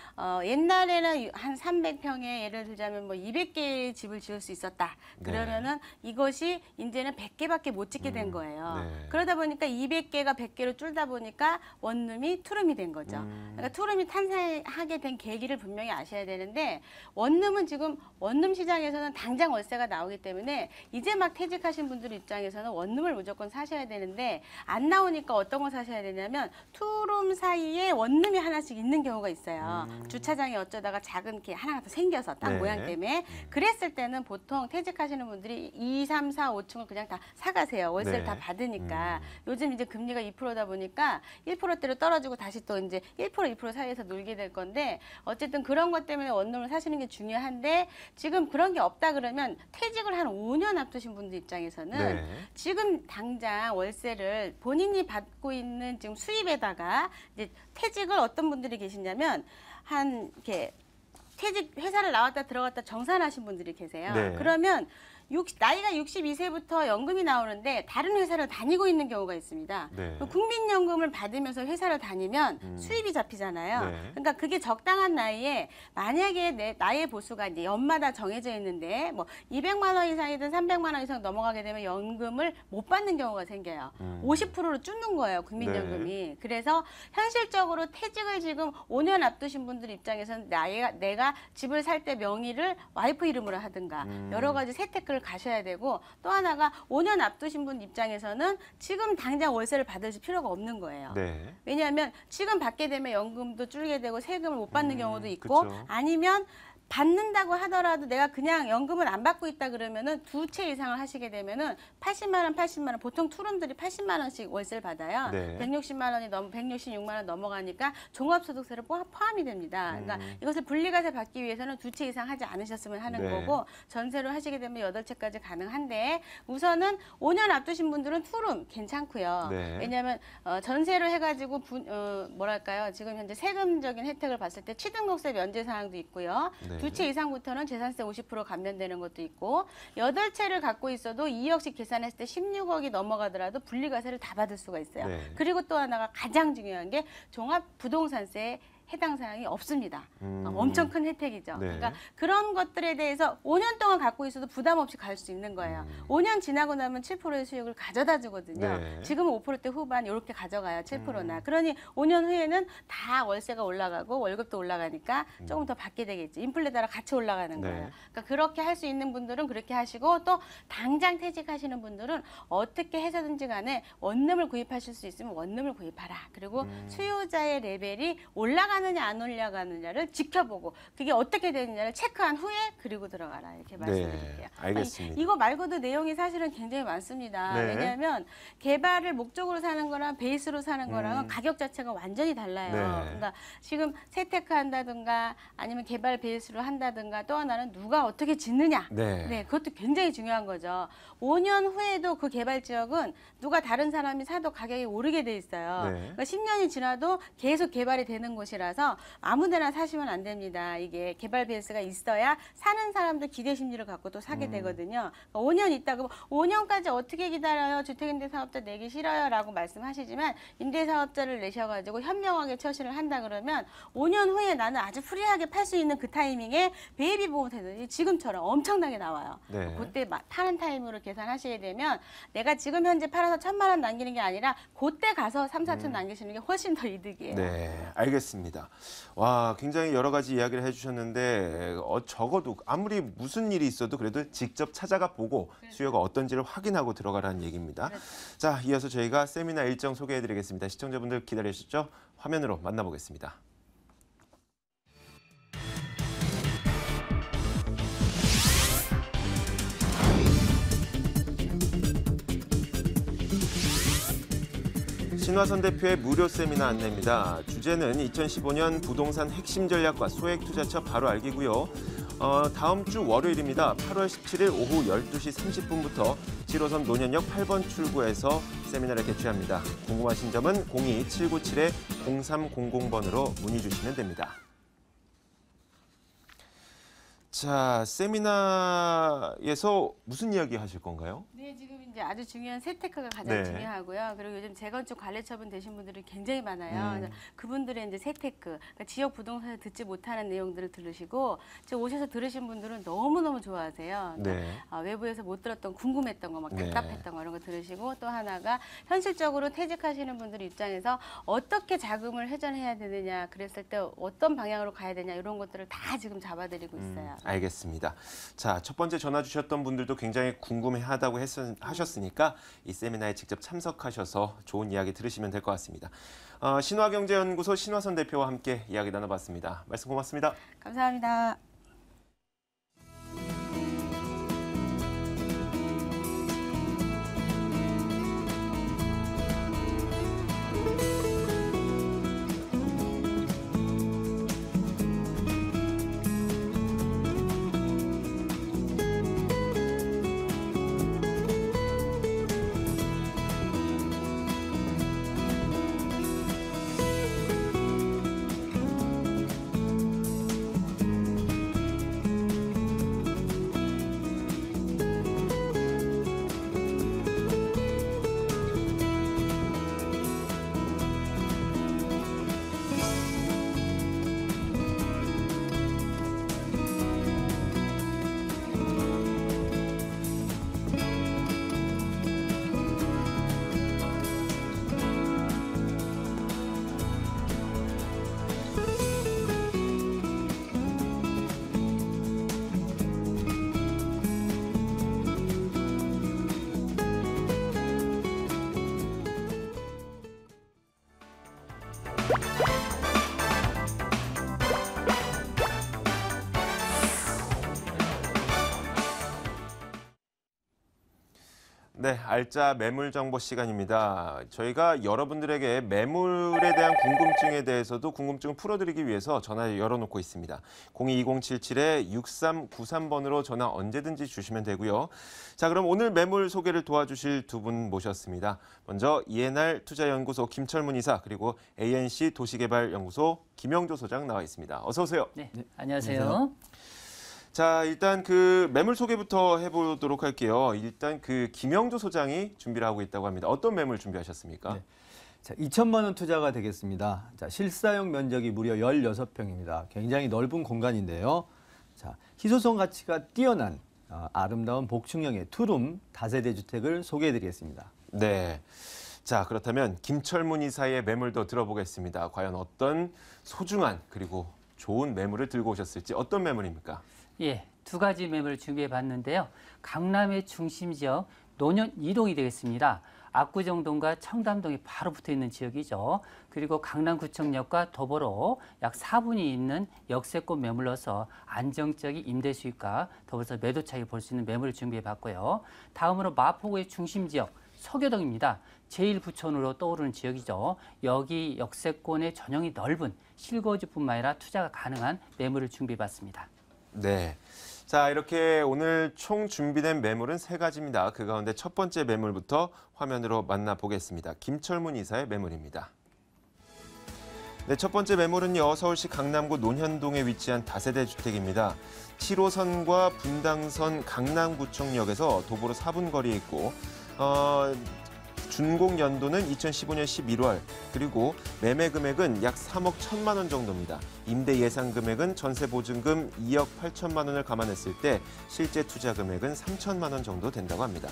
S2: 옛날에는 한 300평에 예를 들자면 뭐 200개의 집을 집을 지을 수 있었다. 그러면은 이것이 이제는 100개밖에 못 짓게 된 거예요.
S1: 네.
S2: 그러다 보니까 200개가 100개로 줄다 보니까 원룸이 투룸이 된 거죠. 그러니까 투룸이 탄생하게 된 계기를 분명히 아셔야 되는데 원룸은 지금 원룸 시장에서는 당장 월세가 나오기 때문에 이제 막 퇴직하신 분들 입장에서는 원룸을 무조건 사셔야 되는데 안 나오니까 어떤 걸 사셔야 되냐면 투룸 사이에 원룸이 하나씩 있는 경우가 있어요. 주차장에 어쩌다가 작은 게 하나가 더 생겨서 땅
S1: 네.
S2: 모양 때문에 그랬을 때는 보통 퇴직하시는 분들이 2, 3, 4, 5층을 그냥 다 사가세요. 월세를
S1: 네.
S2: 다 받으니까. 요즘 이제 금리가 2%다 보니까 1%대로 떨어지고 다시 또 이제 1%, 2% 사이에서 놀게 될 건데 어쨌든 그런 것 때문에 원룸을 사시는 게 중요한데 지금 그런 게 없다 그러면 퇴직을 한 5년 앞두신 분들 입장에서는
S1: 네.
S2: 지금 당장 월세를 본인이 받고 있는 지금 수입에다가 이제 퇴직을 어떤 분들이 계시냐면 한 이렇게 퇴직 회사를 나왔다 들어갔다 정산하신 분들이 계세요.
S1: 네.
S2: 그러면 나이가 62세부터 연금이 나오는데 다른 회사를 다니고 있는 경우가 있습니다.
S1: 네.
S2: 국민연금을 받으면서 회사를 다니면 수입이 잡히잖아요.
S1: 네.
S2: 그러니까 그게 적당한 나이에 만약에 나의 보수가 이제 연마다 정해져 있는데 뭐 200만 원 이상이든 300만 원 이상 넘어가게 되면 연금을 못 받는 경우가 생겨요. 50%로 줄는 거예요, 국민연금이.
S1: 네.
S2: 그래서 현실적으로 퇴직을 지금 5년 앞두신 분들 입장에서는 내가 집을 살 때 명의를 와이프 이름으로 하든가 여러 가지 세테크를 가셔야 되고 또 하나가 5년 앞두신 분 입장에서는 지금 당장 월세를 받으실 필요가 없는 거예요.
S1: 네.
S2: 왜냐하면 지금 받게 되면 연금도 줄게 되고 세금을 못 받는 경우도 있고
S1: 그쵸.
S2: 아니면 받는다고 하더라도 내가 그냥 연금을 안 받고 있다 그러면은 두 채 이상을 하시게 되면은 80만 원, 80만 원 보통 투룸들이 80만 원씩 월세를 받아요.
S1: 네.
S2: 160만 원이 166만 원 넘어가니까 종합소득세를 포함이 됩니다. 그러니까 이것을 분리과세 받기 위해서는 두 채 이상 하지 않으셨으면 하는
S1: 네.
S2: 거고 전세로 하시게 되면 8채까지 가능한데 우선은 5년 앞두신 분들은 투룸 괜찮고요.
S1: 네.
S2: 왜냐하면 전세로 해가지고 뭐랄까요 지금 현재 세금적인 혜택을 봤을 때 취등록세 면제 사항도 있고요.
S1: 네.
S2: 두 채 이상부터는 재산세 50% 감면되는 것도 있고 8채를 갖고 있어도 2억씩 계산했을 때 16억이 넘어가더라도 분리과세를 다 받을 수가 있어요.
S1: 네.
S2: 그리고 또 하나가 가장 중요한 게 종합부동산세에 해당 사항이 없습니다. 엄청 큰 혜택이죠.
S1: 네.
S2: 그러니까 그런 것들에 대해서 5년 동안 갖고 있어도 부담 없이 갈 수 있는 거예요. 5년 지나고 나면 7%의 수익을 가져다 주거든요.
S1: 네.
S2: 지금은 5%대 후반 이렇게 가져가요. 7%나. 그러니 5년 후에는 다 월세가 올라가고 월급도 올라가니까 조금 더 받게 되겠지. 인플레 따라 같이 올라가는
S1: 네.
S2: 거예요. 그러니까 그렇게 할 수 있는 분들은 그렇게 하시고 또 당장 퇴직하시는 분들은 어떻게 해서든지 간에 원룸을 구입하실 수 있으면 원룸을 구입하라. 그리고 수요자의 레벨이 올라가느냐 안 올라가느냐를 지켜보고 그게 어떻게 되느냐를 체크한 후에 그리고 들어가라 이렇게 말씀드릴게요.
S1: 네, 알겠습니다.
S2: 이거 말고도 내용이 사실은 굉장히 많습니다.
S1: 네.
S2: 왜냐하면 개발을 목적으로 사는 거랑 베이스로 사는 거랑은 가격 자체가 완전히 달라요.
S1: 네.
S2: 그러니까 지금 세테크 한다든가 아니면 개발 베이스로 한다든가 또 하나는 누가 어떻게 짓느냐.
S1: 네.
S2: 그것도 굉장히 중요한 거죠. 5년 후에도 그 개발 지역은 누가 다른 사람이 사도 가격이 오르게 돼 있어요.
S1: 네.
S2: 그러니까 10년이 지나도 계속 개발이 되는 곳이라서 아무데나 사시면 안 됩니다. 이게 개발 베이스가 있어야 사는 사람도 기대 심리를 갖고 또 사게 되거든요. 그러니까 5년 있다가 5년까지 어떻게 기다려요? 주택임대사업자 내기 싫어요 라고 말씀하시지만 임대사업자를 내셔가지고 현명하게 처신을 한다 그러면 5년 후에 나는 아주 프리하게 팔 수 있는 그 타이밍에 베이비 보험 세들이 지금처럼 엄청나게 나와요.
S1: 네.
S2: 그때 파는 타임으로 계산하시게 되면 내가 지금 현재 팔아서 1,000만 원 남기는 게 아니라 그때 가서 3, 4천 남기시는 게 훨씬 더 이득이에요.
S1: 네, 알겠습니다. 와, 굉장히 여러 가지 이야기를 해주셨는데 적어도 아무리 무슨 일이 있어도 그래도 직접 찾아가 보고 수요가 어떤지를 확인하고 들어가라는 얘기입니다. 자, 이어서 저희가 세미나 일정 소개해드리겠습니다. 시청자분들 기다리셨죠? 화면으로 만나보겠습니다. 신화선 대표의 무료 세미나 안내입니다. 주제는 2015년 부동산 핵심 전략과 소액 투자처 바로 알기고요. 다음 주 월요일입니다. 8월 17일 오후 12시 30분부터 7호선 논현역 8번 출구에서 세미나를 개최합니다. 궁금하신 점은 02-797-0300번으로 문의 주시면 됩니다. 자, 세미나에서 무슨 이야기 하실 건가요?
S2: 네, 네, 지금 이제 아주 중요한 세테크가 가장
S1: 네.
S2: 중요하고요. 그리고 요즘 재건축 관리처분 되신 분들이 굉장히 많아요. 그래서 그분들의 이제 세테크, 그러니까 지역 부동산에 듣지 못하는 내용들을 들으시고 지금 오셔서 들으신 분들은 너무너무 좋아하세요.
S1: 네.
S2: 외부에서 못 들었던 궁금했던 거, 막
S1: 네.
S2: 답답했던 거 이런 거 들으시고 또 하나가 현실적으로 퇴직하시는 분들 입장에서 어떻게 자금을 회전해야 되느냐, 그랬을 때 어떤 방향으로 가야 되냐 이런 것들을 다 지금 잡아드리고 있어요.
S1: 알겠습니다. 자, 첫 번째 전화 주셨던 분들도 굉장히 궁금해하다고 하셨으니까 이 세미나에 직접 참석하셔서 좋은 이야기 들으시면 될 것 같습니다. 신화경제연구소 신화선 대표와 함께 이야기 나눠봤습니다. 말씀 고맙습니다.
S2: 감사합니다.
S1: 네, 알짜 매물 정보 시간입니다. 저희가 여러분들에게 매물에 대한 궁금증에 대해서도 궁금증을 풀어드리기 위해서 전화 열어놓고 있습니다. 0220-77-6393번으로 전화 언제든지 주시면 되고요. 자, 그럼 오늘 매물 소개를 도와주실 두 분 모셨습니다. 먼저 ENR 투자연구소 김철문 이사, 그리고 ANC 도시개발연구소 김영조 소장 나와 있습니다. 어서 오세요.
S6: 네, 안녕하세요.
S1: 자, 일단 그 매물 소개부터 해보도록 할게요. 일단 그 김영조 소장이 준비를 하고 있다고 합니다. 어떤 매물 준비하셨습니까?
S7: 네. 자, 2천만 원 투자가 되겠습니다. 자, 실사용 면적이 무려 16평입니다. 굉장히 넓은 공간인데요. 자, 희소성 가치가 뛰어난 아름다운 복층형의 투룸 다세대 주택을 소개해드리겠습니다.
S1: 네. 자, 그렇다면 김철문 이사의 매물도 들어보겠습니다. 과연 어떤 소중한 그리고 좋은 매물을 들고 오셨을지, 어떤 매물입니까?
S6: 예, 두 가지 매물을 준비해 봤는데요. 강남의 중심 지역 노년 이동이 되겠습니다. 압구정동과 청담동이 바로 붙어 있는 지역이죠. 그리고 강남구청역과 더불어 약 4분이 있는 역세권 매물로서 안정적인 임대 수익과 더불어서 매도 차익을 볼 수 있는 매물을 준비해 봤고요. 다음으로 마포구의 중심 지역 서교동입니다. 제1부촌으로 떠오르는 지역이죠. 여기 역세권의 전형이 넓은 실거주뿐만 아니라 투자가 가능한 매물을 준비해 봤습니다.
S1: 네. 자, 이렇게 오늘 총 준비된 매물은 3가지입니다. 그 가운데 첫 번째 매물부터 화면으로 만나보겠습니다. 김철문 이사의 매물입니다. 네, 첫 번째 매물은요, 서울시 강남구 논현동에 위치한 다세대 주택입니다. 7호선과 분당선 강남구청역에서 도보로 4분 거리에 있고, 준공 연도는 2015년 11월, 그리고 매매 금액은 약 3억 1천만 원 정도입니다. 임대 예상 금액은 전세 보증금 2억 8천만 원을 감안했을 때 실제 투자 금액은 3천만 원 정도 된다고 합니다.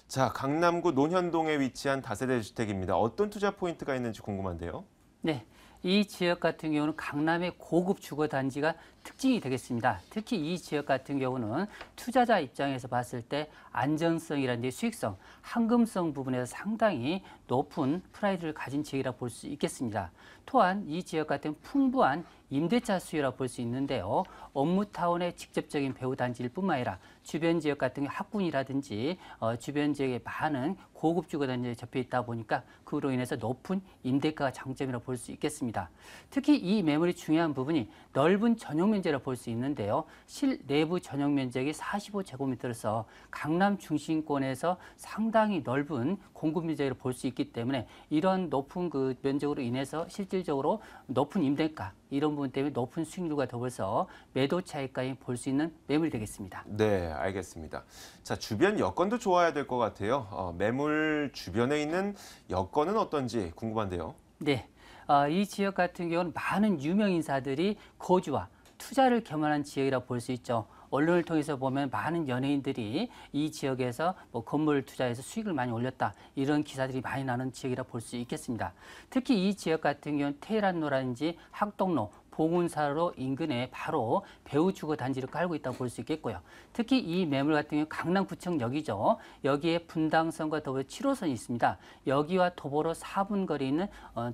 S1: 자, 강남구 논현동에 위치한 다세대 주택입니다. 어떤 투자 포인트가 있는지 궁금한데요.
S6: 네, 이 지역 같은 경우는 강남의 고급 주거 단지가 특징이 되겠습니다. 특히 이 지역 같은 경우는 투자자 입장에서 봤을 때 안전성이라든지 수익성, 황금성 부분에서 상당히 높은 프라이드를 가진 지역이라고 볼 수 있겠습니다. 또한 이 지역 같은 풍부한 임대차 수요라고 볼 수 있는데요. 업무타운의 직접적인 배후 단지일 뿐만 아니라 주변 지역 같은 학군이라든지 주변 지역에 많은 고급 주거 단지에 접해 있다 보니까 그로 인해서 높은 임대가가 장점이라고 볼 수 있겠습니다. 특히 이 매물이 중요한 부분이 넓은 전용 면적이라고 볼 수 있는데요. 실내부 전용 면적이 45제곱미터로서 강남 중심권에서 상당히 넓은 공급 면적을 볼 수 있기 때문에 이런 높은 그 면적으로 인해서 실질적으로 높은 임대가 이런 부분 때문에 높은 수익률과 더불어서 매도 차익까지 볼 수 있는 매물이 되겠습니다.
S1: 네, 알겠습니다. 자, 주변 여건도 좋아야 될 것 같아요. 매물 주변에 있는 여건은 어떤지 궁금한데요.
S6: 네, 이 지역 같은 경우는 많은 유명 인사들이 거주와 투자를 겸한 지역이라 볼 수 있죠. 언론을 통해서 보면 많은 연예인들이 이 지역에서 뭐 건물 투자해서 수익을 많이 올렸다, 이런 기사들이 많이 나는 지역이라 볼 수 있겠습니다. 특히 이 지역 같은 경우는 테헤란로라든지 학동로, 봉은사로 인근에 바로 배우주거 단지를 깔고 있다고 볼 수 있겠고요. 특히 이 매물 같은 경우 강남구청역이죠. 여기에 분당선과 더불어 7호선이 있습니다. 여기와 도보로 4분 거리에 있는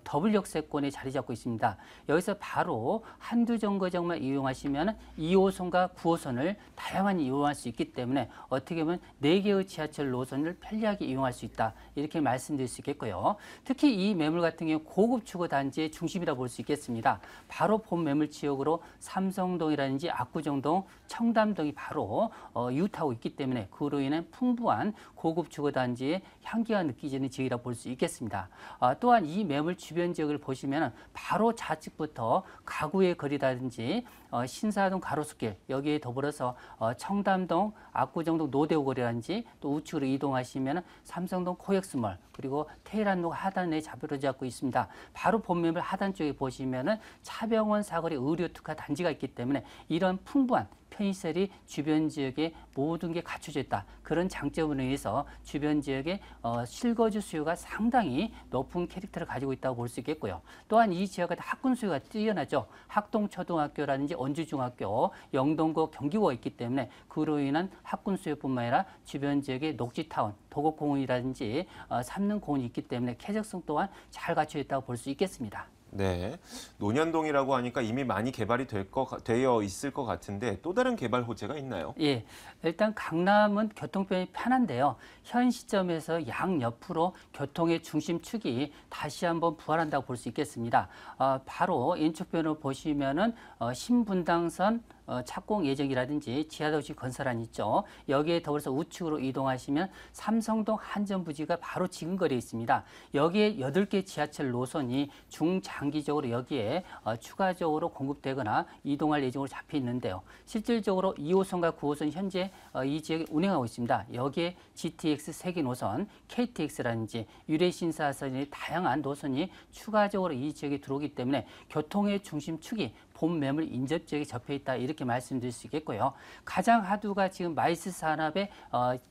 S6: 더블 역세권에 자리 잡고 있습니다. 여기서 바로 한두 정거장만 이용하시면 2호선과 9호선을 다양하게 이용할 수 있기 때문에 어떻게 보면 4개의 지하철 노선을 편리하게 이용할 수 있다, 이렇게 말씀드릴 수 있겠고요. 특히 이 매물 같은 경우 고급 주거 단지의 중심이라 볼 수 있겠습니다. 바로 본 매물 지역으로 삼성동이라든지 압구정동, 청담동이 바로 이웃하고 있기 때문에 그로 인해 풍부한 고급 주거 단지의 향기가 느껴지는 지역이라 볼 수 있겠습니다. 또한 이 매물 주변 지역을 보시면 바로 좌측부터 가구의 거리라든지 신사동 가로수길, 여기에 더불어서 청담동, 압구정동 노대우 거리라든지 또 우측으로 이동하시면 삼성동 코엑스몰, 그리고 테헤란로 하단에 자리를 잡고 있습니다. 바로 본 매물 하단 쪽에 보시면은 차병원 사거리 의료 특화 단지가 있기 때문에 이런 풍부한 편의시설이 주변 지역에 모든 게 갖춰져 있다, 그런 장점으로 인해서 주변 지역의 실거주 수요가 상당히 높은 캐릭터를 가지고 있다고 볼 수 있겠고요. 또한 이 지역은 학군 수요가 뛰어나죠. 학동초등학교라든지 언주중학교, 영동고, 경기고가 있기 때문에 그로 인한 학군 수요뿐만 아니라 주변 지역의 녹지타운, 도곡공원이라든지 삼릉공원이 있기 때문에 쾌적성 또한 잘 갖춰져 있다고 볼 수 있겠습니다.
S1: 네, 논현동이라고 하니까 이미 많이 개발이 되어 있을 것 같은데 또 다른 개발 호재가 있나요?
S6: 예, 일단 강남은 교통편이 편한데요. 현 시점에서 양옆으로 교통의 중심축이 다시 한번 부활한다고 볼 수 있겠습니다. 바로 인축변을 보시면은 신분당선 착공 예정이라든지 지하도시 건설안이 있죠. 여기에 더불어서 우측으로 이동하시면 삼성동 한전부지가 바로 지근거리에 있습니다. 여기에 8개 지하철 노선이 중장기적으로 여기에 추가적으로 공급되거나 이동할 예정으로 잡혀 있는데요. 실질적으로 2호선과 9호선 현재 이 지역에 운행하고 있습니다. 여기에 GTX 3개 노선, KTX라든지 유래신사선의 다양한 노선이 추가적으로 이 지역에 들어오기 때문에 교통의 중심축이 본 매물 인접 지역에 접해 있다, 이렇게 말씀드릴 수 있겠고요. 가장 하두가 지금 마이스 산업의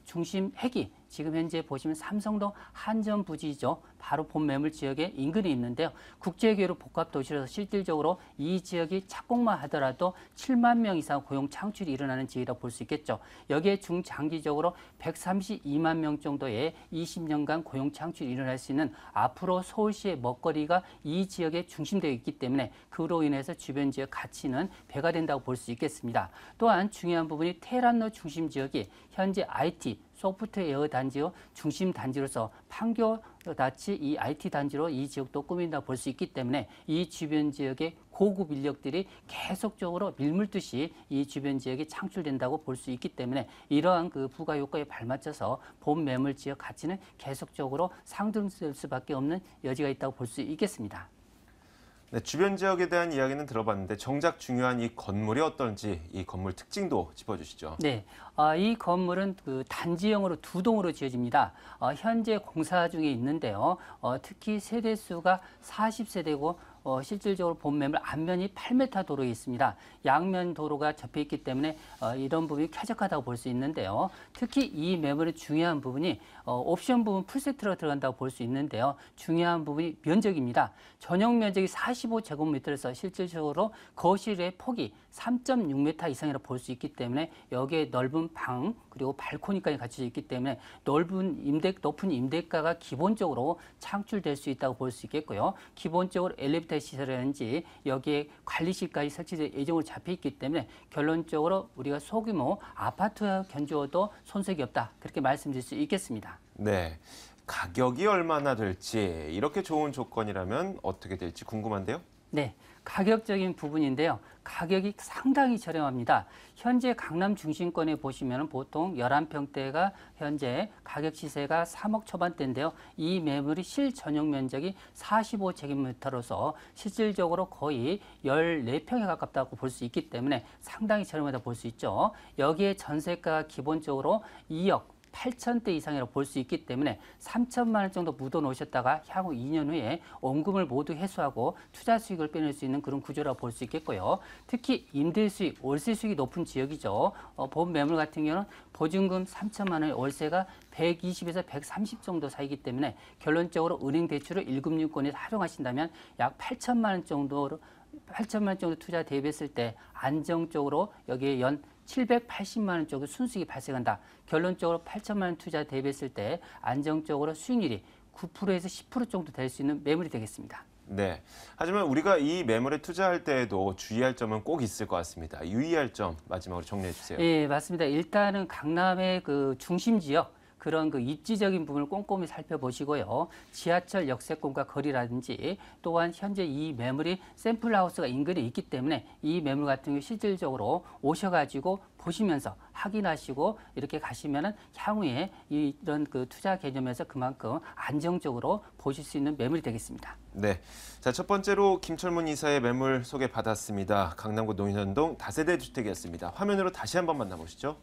S6: 중심 핵이 지금 현재 보시면 삼성동 한전부지죠. 바로 본 매물 지역에 인근에 있는데요. 국제교류 복합도시로서 실질적으로 이 지역이 착공만 하더라도 7만 명 이상 고용 창출이 일어나는 지역이라고 볼 수 있겠죠. 여기에 중장기적으로 132만 명 정도의 20년간 고용 창출이 일어날 수 있는 앞으로 서울시의 먹거리가 이 지역에 중심되어 있기 때문에 그로 인해서 주변 지역 가치는 배가 된다고 볼 수 있겠습니다. 또한 중요한 부분이 테헤란로 중심 지역이 현재 IT, 소프트웨어 단지요 중심 단지로서 판교같이 이 IT 단지로 이 지역도 꾸민다고 볼 수 있기 때문에 이 주변 지역의 고급 인력들이 계속적으로 밀물듯이 이 주변 지역에 창출된다고 볼 수 있기 때문에 이러한 그 부가 효과에 발맞춰서 본 매물 지역 가치는 계속적으로 상승될 수밖에 없는 여지가 있다고 볼 수 있겠습니다.
S1: 네, 주변 지역에 대한 이야기는 들어봤는데 정작 중요한 이 건물이 어떤지, 이 건물 특징도 짚어주시죠.
S6: 네, 이 건물은 그 단지형으로 2동으로 지어집니다. 현재 공사 중에 있는데요. 특히 세대수가 40세대고 실질적으로 본 매물 앞면이 8m 도로에 있습니다. 양면 도로가 접해 있기 때문에 이런 부분이 쾌적하다고 볼 수 있는데요. 특히 이 매물의 중요한 부분이 옵션 부분 풀세트로 들어간다고 볼 수 있는데요. 중요한 부분이 면적입니다. 전용 면적이 45제곱미터에서 실질적으로 거실의 폭이 3.6m 이상이라 볼 수 있기 때문에 여기에 넓은 방 그리고 발코니까지 갖춰져 있기 때문에 높은 임대가가 기본적으로 창출될 수 있다고 볼 수 있겠고요. 기본적으로 엘리베이터 시설이라든지 여기에 관리실까지 설치될 예정으로 잡혀 있기 때문에 결론적으로 우리가 소규모 아파트와 견주어도 손색이 없다, 그렇게 말씀드릴 수 있겠습니다.
S1: 네, 가격이 얼마나 될지, 이렇게 좋은 조건이라면 어떻게 될지 궁금한데요.
S6: 네, 가격적인 부분인데요. 가격이 상당히 저렴합니다. 현재 강남 중심권에 보시면 보통 11평대가 현재 가격 시세가 3억 초반대인데요. 이 매물이 실전용 면적이 45제곱미터로서 실질적으로 거의 14평에 가깝다고 볼 수 있기 때문에 상당히 저렴하다고 볼 수 있죠. 여기에 전세가 기본적으로 2억 8천대 이상이라고 볼 수 있기 때문에 3천만 원 정도 묻어 놓으셨다가 향후 2년 후에 원금을 모두 회수하고 투자 수익을 빼낼 수 있는 그런 구조라고 볼 수 있겠고요. 특히 임대 수익, 월세 수익이 높은 지역이죠. 본 매물 같은 경우는 보증금 3천만 원의 월세가 120에서 130 정도 사이기 때문에 결론적으로 은행 대출을 1금융권에서 활용하신다면 약 8천만 원 정도 투자 대비했을 때 안정적으로 여기에 연 780만 원 정도 순수익이 발생한다. 결론적으로 8천만 원 투자 대비했을 때 안정적으로 수익률이 9%에서 10% 정도 될 수 있는 매물이 되겠습니다.
S1: 네. 하지만 우리가 이 매물에 투자할 때에도 주의할 점은 꼭 있을 것 같습니다. 유의할 점 마지막으로 정리해 주세요.
S6: 예, 맞습니다. 일단은 강남의 그 중심 지역 그런 그 입지적인 부분을 꼼꼼히 살펴보시고요. 지하철 역세권과 거리라든지 또한 현재 이 매물이 샘플하우스가 인근에 있기 때문에 이 매물 같은 경우 실질적으로 오셔가지고 보시면서 확인하시고 이렇게 가시면은 향후에 이런 그 투자 개념에서 그만큼 안정적으로 보실 수 있는 매물이 되겠습니다.
S1: 네. 자, 첫 번째로 김철문 이사의 매물 소개 받았습니다. 강남구 노인현동 다세대 주택이었습니다. 화면으로 다시 한번 만나보시죠.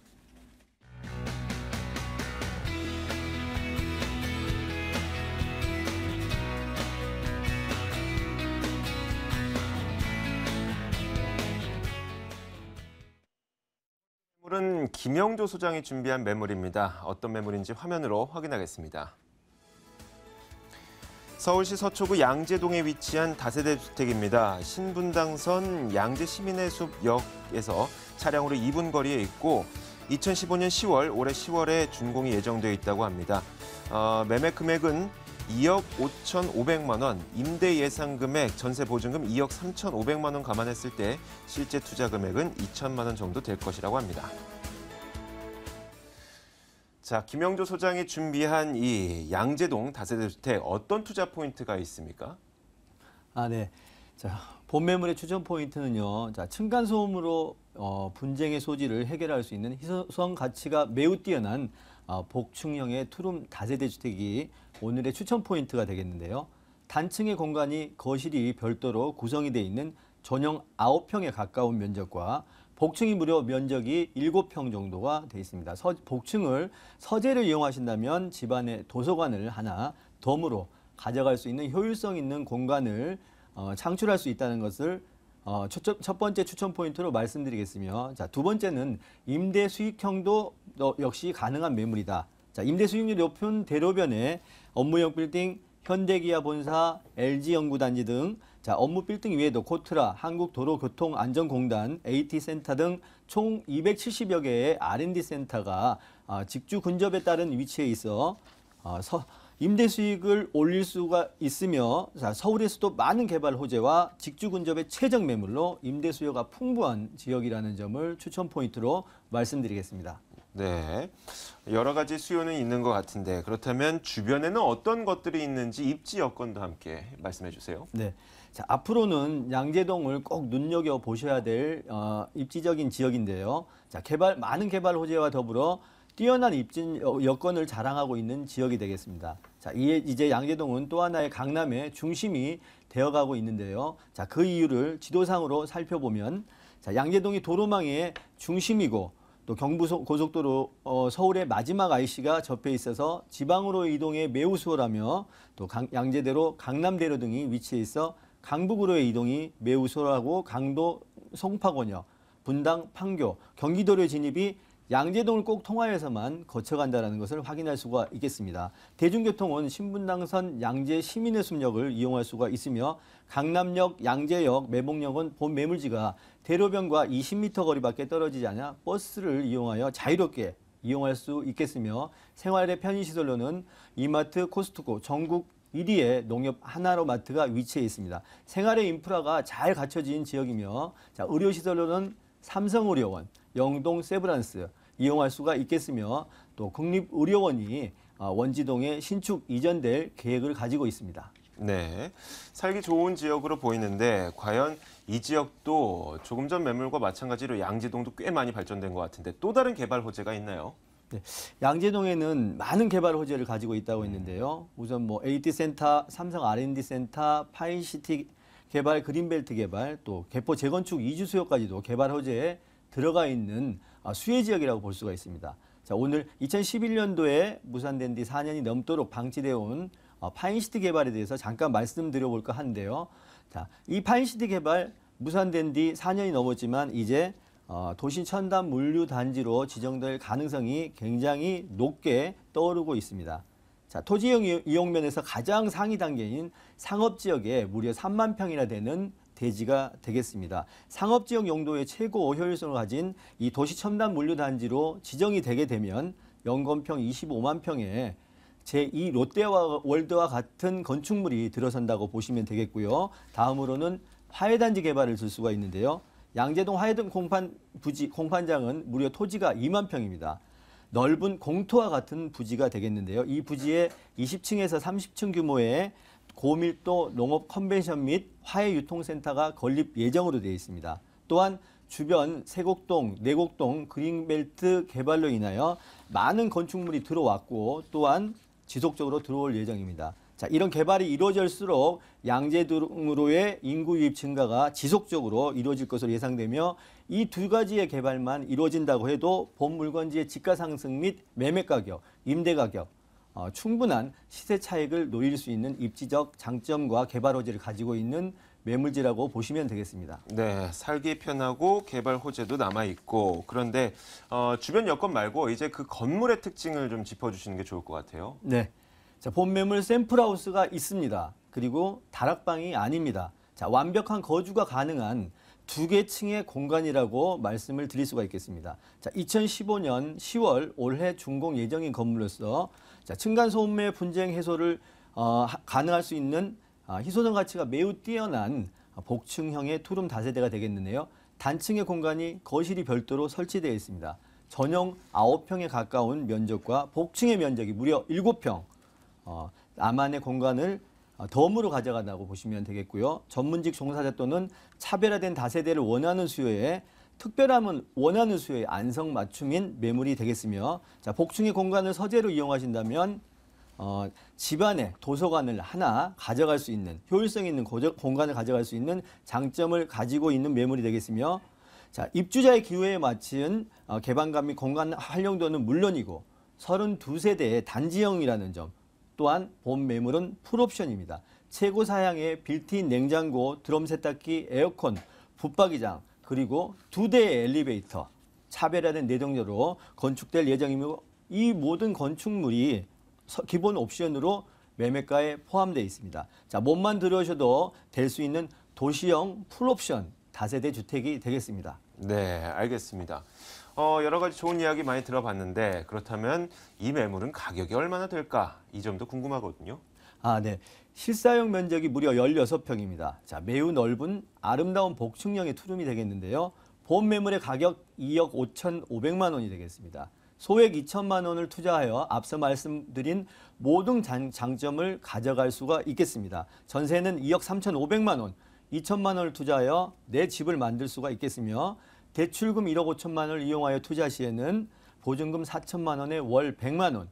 S1: 매물은 김영조 소장이 준비한 매물입니다. 어떤 매물인지 화면으로 확인하겠습니다. 서울시 서초구 양재동에 위치한 다세대 주택입니다. 신분당선 양재시민의 숲역에서 차량으로 2분 거리에 있고 2015년 10월, 올해 10월에 준공이 예정되어 있다고 합니다. 매매 금액은 2억 5,500만 원, 임대 예상 금액, 전세 보증금 2억 3,500만 원 감안했을 때 실제 투자 금액은 2천만 원 정도 될 것이라고 합니다. 자, 김영조 소장이 준비한 이 양재동 다세대 주택 어떤 투자 포인트가 있습니까?
S7: 네. 자, 본 매물의 추천 포인트는요. 자, 층간 소음으로 분쟁의 소지를 해결할 수 있는 희소성 가치가 매우 뛰어난 복층형의 투룸 다세대 주택이 오늘의 추천 포인트가 되겠는데요. 단층의 공간이 거실이 별도로 구성이 되어 있는 전용 9평에 가까운 면적과 복층이 무려 면적이 7평 정도가 되어 있습니다. 복층을 서재를 이용하신다면 집안에 도서관을 하나 덤으로 가져갈 수 있는 효율성 있는 공간을 창출할 수 있다는 것을 첫 번째 추천 포인트로 말씀드리겠으며, 자, 두 번째는 임대 수익형도 역시 가능한 매물이다. 자, 임대 수익률이 높은 대로변에 업무용 빌딩, 현대기아 본사, LG연구단지 등 자, 업무 빌딩 외에도 코트라, 한국도로교통안전공단, AT센터 등 총 270여 개의 R&D 센터가 직주 근접에 따른 위치에 있어 임대 수익을 올릴 수가 있으며, 자, 서울에서도 많은 개발 호재와 직주 근접의 최적 매물로 임대 수요가 풍부한 지역이라는 점을 추천 포인트로 말씀드리겠습니다.
S1: 네, 여러 가지 수요는 있는 것 같은데 그렇다면 주변에는 어떤 것들이 있는지 입지 여건도 함께 말씀해 주세요.
S7: 네, 자, 앞으로는 양재동을 꼭 눈여겨 보셔야 될 입지적인 지역인데요. 자, 많은 개발 호재와 더불어 뛰어난 입지 여건을 자랑하고 있는 지역이 되겠습니다. 자, 이제 양재동은 또 하나의 강남의 중심이 되어가고 있는데요. 자, 그 이유를 지도상으로 살펴보면, 자, 양재동이 도로망의 중심이고 또 경부고속도로 서울의 마지막 IC가 접해 있어서 지방으로 이동에 매우 수월하며, 또 양재대로, 강남대로 등이 위치해 있어 강북으로의 이동이 매우 수월하고 강도, 송파권역, 분당, 판교, 경기도로의 진입이 양재동을 꼭 통하여서만 거쳐간다는 것을 확인할 수가 있겠습니다. 대중교통은 신분당선 양재 시민의 숲역을 이용할 수가 있으며, 강남역, 양재역, 매봉역은 본 매물지가 대로변과 20m 거리밖에 떨어지지 않아 버스를 이용하여 자유롭게 이용할 수 있겠으며, 생활의 편의시설로는 이마트, 코스트코, 전국 1위의 농협 하나로마트가 위치해 있습니다. 생활의 인프라가 잘 갖춰진 지역이며, 자, 의료시설로는 삼성의료원, 영동 세브란스 이용할 수가 있겠으며, 또 국립의료원이 원지동에 신축 이전될 계획을 가지고 있습니다.
S1: 네, 살기 좋은 지역으로 보이는데 과연 이 지역도 조금 전 매물과 마찬가지로 양재동도 꽤 많이 발전된 것 같은데 또 다른 개발 호재가 있나요?
S7: 네, 양재동에는 많은 개발 호재를 가지고 있다고 했는데요. 우선 뭐 AT센터, 삼성 R&D 센터, 파인시티 개발, 그린벨트 개발, 또 개포 재건축 이주 수요까지도 개발 호재에 들어가 있는 수혜 지역이라고 볼 수가 있습니다. 자, 오늘 2011년도에 무산된 뒤 4년이 넘도록 방치되어 온 파인시티 개발에 대해서 잠깐 말씀드려볼까 하는데요. 자, 이 파인시티 개발 무산된 뒤 4년이 넘었지만 이제 도시 첨단 물류 단지로 지정될 가능성이 굉장히 높게 떠오르고 있습니다. 자, 토지 이용 면에서 가장 상위 단계인 상업 지역에 무려 3만 평이나 되는 대지가 되겠습니다. 상업 지역 용도의 최고 효율성을 가진 이 도시 첨단 물류 단지로 지정이 되게 되면 연건평 25만 평에 제2 롯데월드와 같은 건축물이 들어선다고 보시면 되겠고요. 다음으로는 화훼단지 개발을 들 수가 있는데요. 양재동 화훼단 공판장은 무려 토지가 2만 평입니다. 넓은 공터와 같은 부지가 되겠는데요. 이 부지에 20층에서 30층 규모의 고밀도 농업 컨벤션 및 화훼 유통센터가 건립 예정으로 되어 있습니다. 또한 주변 세곡동, 내곡동, 그린벨트 개발로 인하여 많은 건축물이 들어왔고 또한 지속적으로 들어올 예정입니다. 자, 이런 개발이 이루어질수록 양재동으로의 인구 유입 증가가 지속적으로 이루어질 것으로 예상되며 이 두 가지의 개발만 이루어진다고 해도 본 물건지의 지가 상승 및 매매 가격, 임대 가격, 충분한 시세 차익을 노릴 수 있는 입지적 장점과 개발 호재를 가지고 있는 매물지라고 보시면 되겠습니다.
S1: 네, 살기 편하고 개발 호재도 남아있고 그런데 주변 여건 말고 이제 그 건물의 특징을 좀 짚어주시는 게 좋을 것 같아요.
S7: 네, 자, 본 매물 샘플하우스가 있습니다. 그리고 다락방이 아닙니다. 자, 완벽한 거주가 가능한 2개 층의 공간이라고 말씀을 드릴 수가 있겠습니다. 자, 2015년 10월 올해 준공 예정인 건물로서 자, 층간 소음의 분쟁 해소를 가능할 수 있는 희소성 가치가 매우 뛰어난 복층형의 투룸 다세대가 되겠는데요. 단층의 공간이 거실이 별도로 설치되어 있습니다. 전용 9평에 가까운 면적과 복층의 면적이 무려 7평, 나만의 공간을 덤으로 가져간다고 보시면 되겠고요. 전문직 종사자 또는 차별화된 다세대를 원하는 수요에 특별함은 원하는 수요에 안성맞춤인 매물이 되겠으며 자, 복층의 공간을 서재로 이용하신다면 집안에 도서관을 하나 가져갈 수 있는 효율성 있는 공간을 가져갈 수 있는 장점을 가지고 있는 매물이 되겠으며 자, 입주자의 기호에 맞춘 개방감 및 공간 활용도는 물론이고 32세대의 단지형이라는 점 또한 본 매물은 풀옵션입니다. 최고 사양의 빌트인 냉장고, 드럼 세탁기, 에어컨, 붙박이장 그리고 2대의 엘리베이터 차별화된 내동료로 건축될 예정이며 이 모든 건축물이 기본 옵션으로 매매가에 포함되어 있습니다. 자, 몸만 들어오셔도 될 수 있는 도시형 풀옵션 다세대 주택이 되겠습니다.
S1: 네, 알겠습니다. 여러 가지 좋은 이야기 많이 들어봤는데 그렇다면 이 매물은 가격이 얼마나 될까? 이 점도 궁금하거든요.
S7: 네. 실사용 면적이 무려 16평입니다. 자, 매우 넓은 아름다운 복층형의 투룸이 되겠는데요. 본 매물의 가격 2억 5,500만 원이 되겠습니다. 소액 2천만 원을 투자하여 앞서 말씀드린 모든 장점을 가져갈 수가 있겠습니다. 전세는 2억 3,500만 원, 2천만 원을 투자하여 내 집을 만들 수가 있겠으며 대출금 1억 5천만 원을 이용하여 투자 시에는 보증금 4천만 원에 월 100만 원,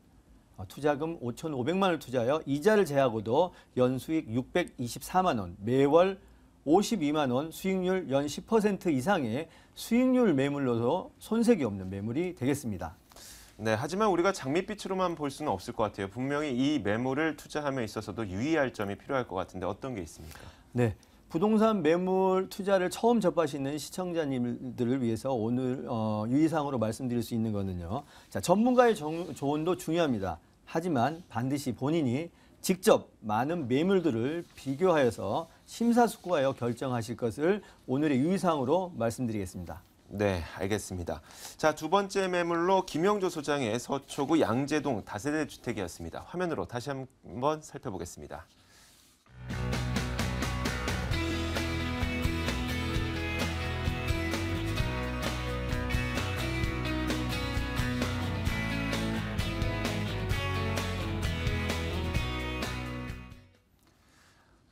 S7: 투자금 5,500만 원을 투자하여 이자를 제하고도 연수익 624만 원, 매월 52만 원, 수익률 연 10% 이상의 수익률 매물로서 손색이 없는 매물이 되겠습니다.
S1: 네, 하지만 우리가 장밋빛으로만 볼 수는 없을 것 같아요. 분명히 이 매물을 투자함에 있어서도 유의할 점이 필요할 것 같은데 어떤 게 있습니까?
S7: 네. 부동산 매물 투자를 처음 접하시는 시청자님들을 위해서 오늘 유의사항으로 말씀드릴 수 있는 거는요. 자, 전문가의 조언도 중요합니다. 하지만 반드시 본인이 직접 많은 매물들을 비교하여서 심사숙고하여 결정하실 것을 오늘의 유의사항으로 말씀드리겠습니다.
S1: 네, 알겠습니다. 자, 두 번째 매물로 김영조 소장의 서초구 양재동 다세대 주택이었습니다. 화면으로 다시 한번 살펴보겠습니다.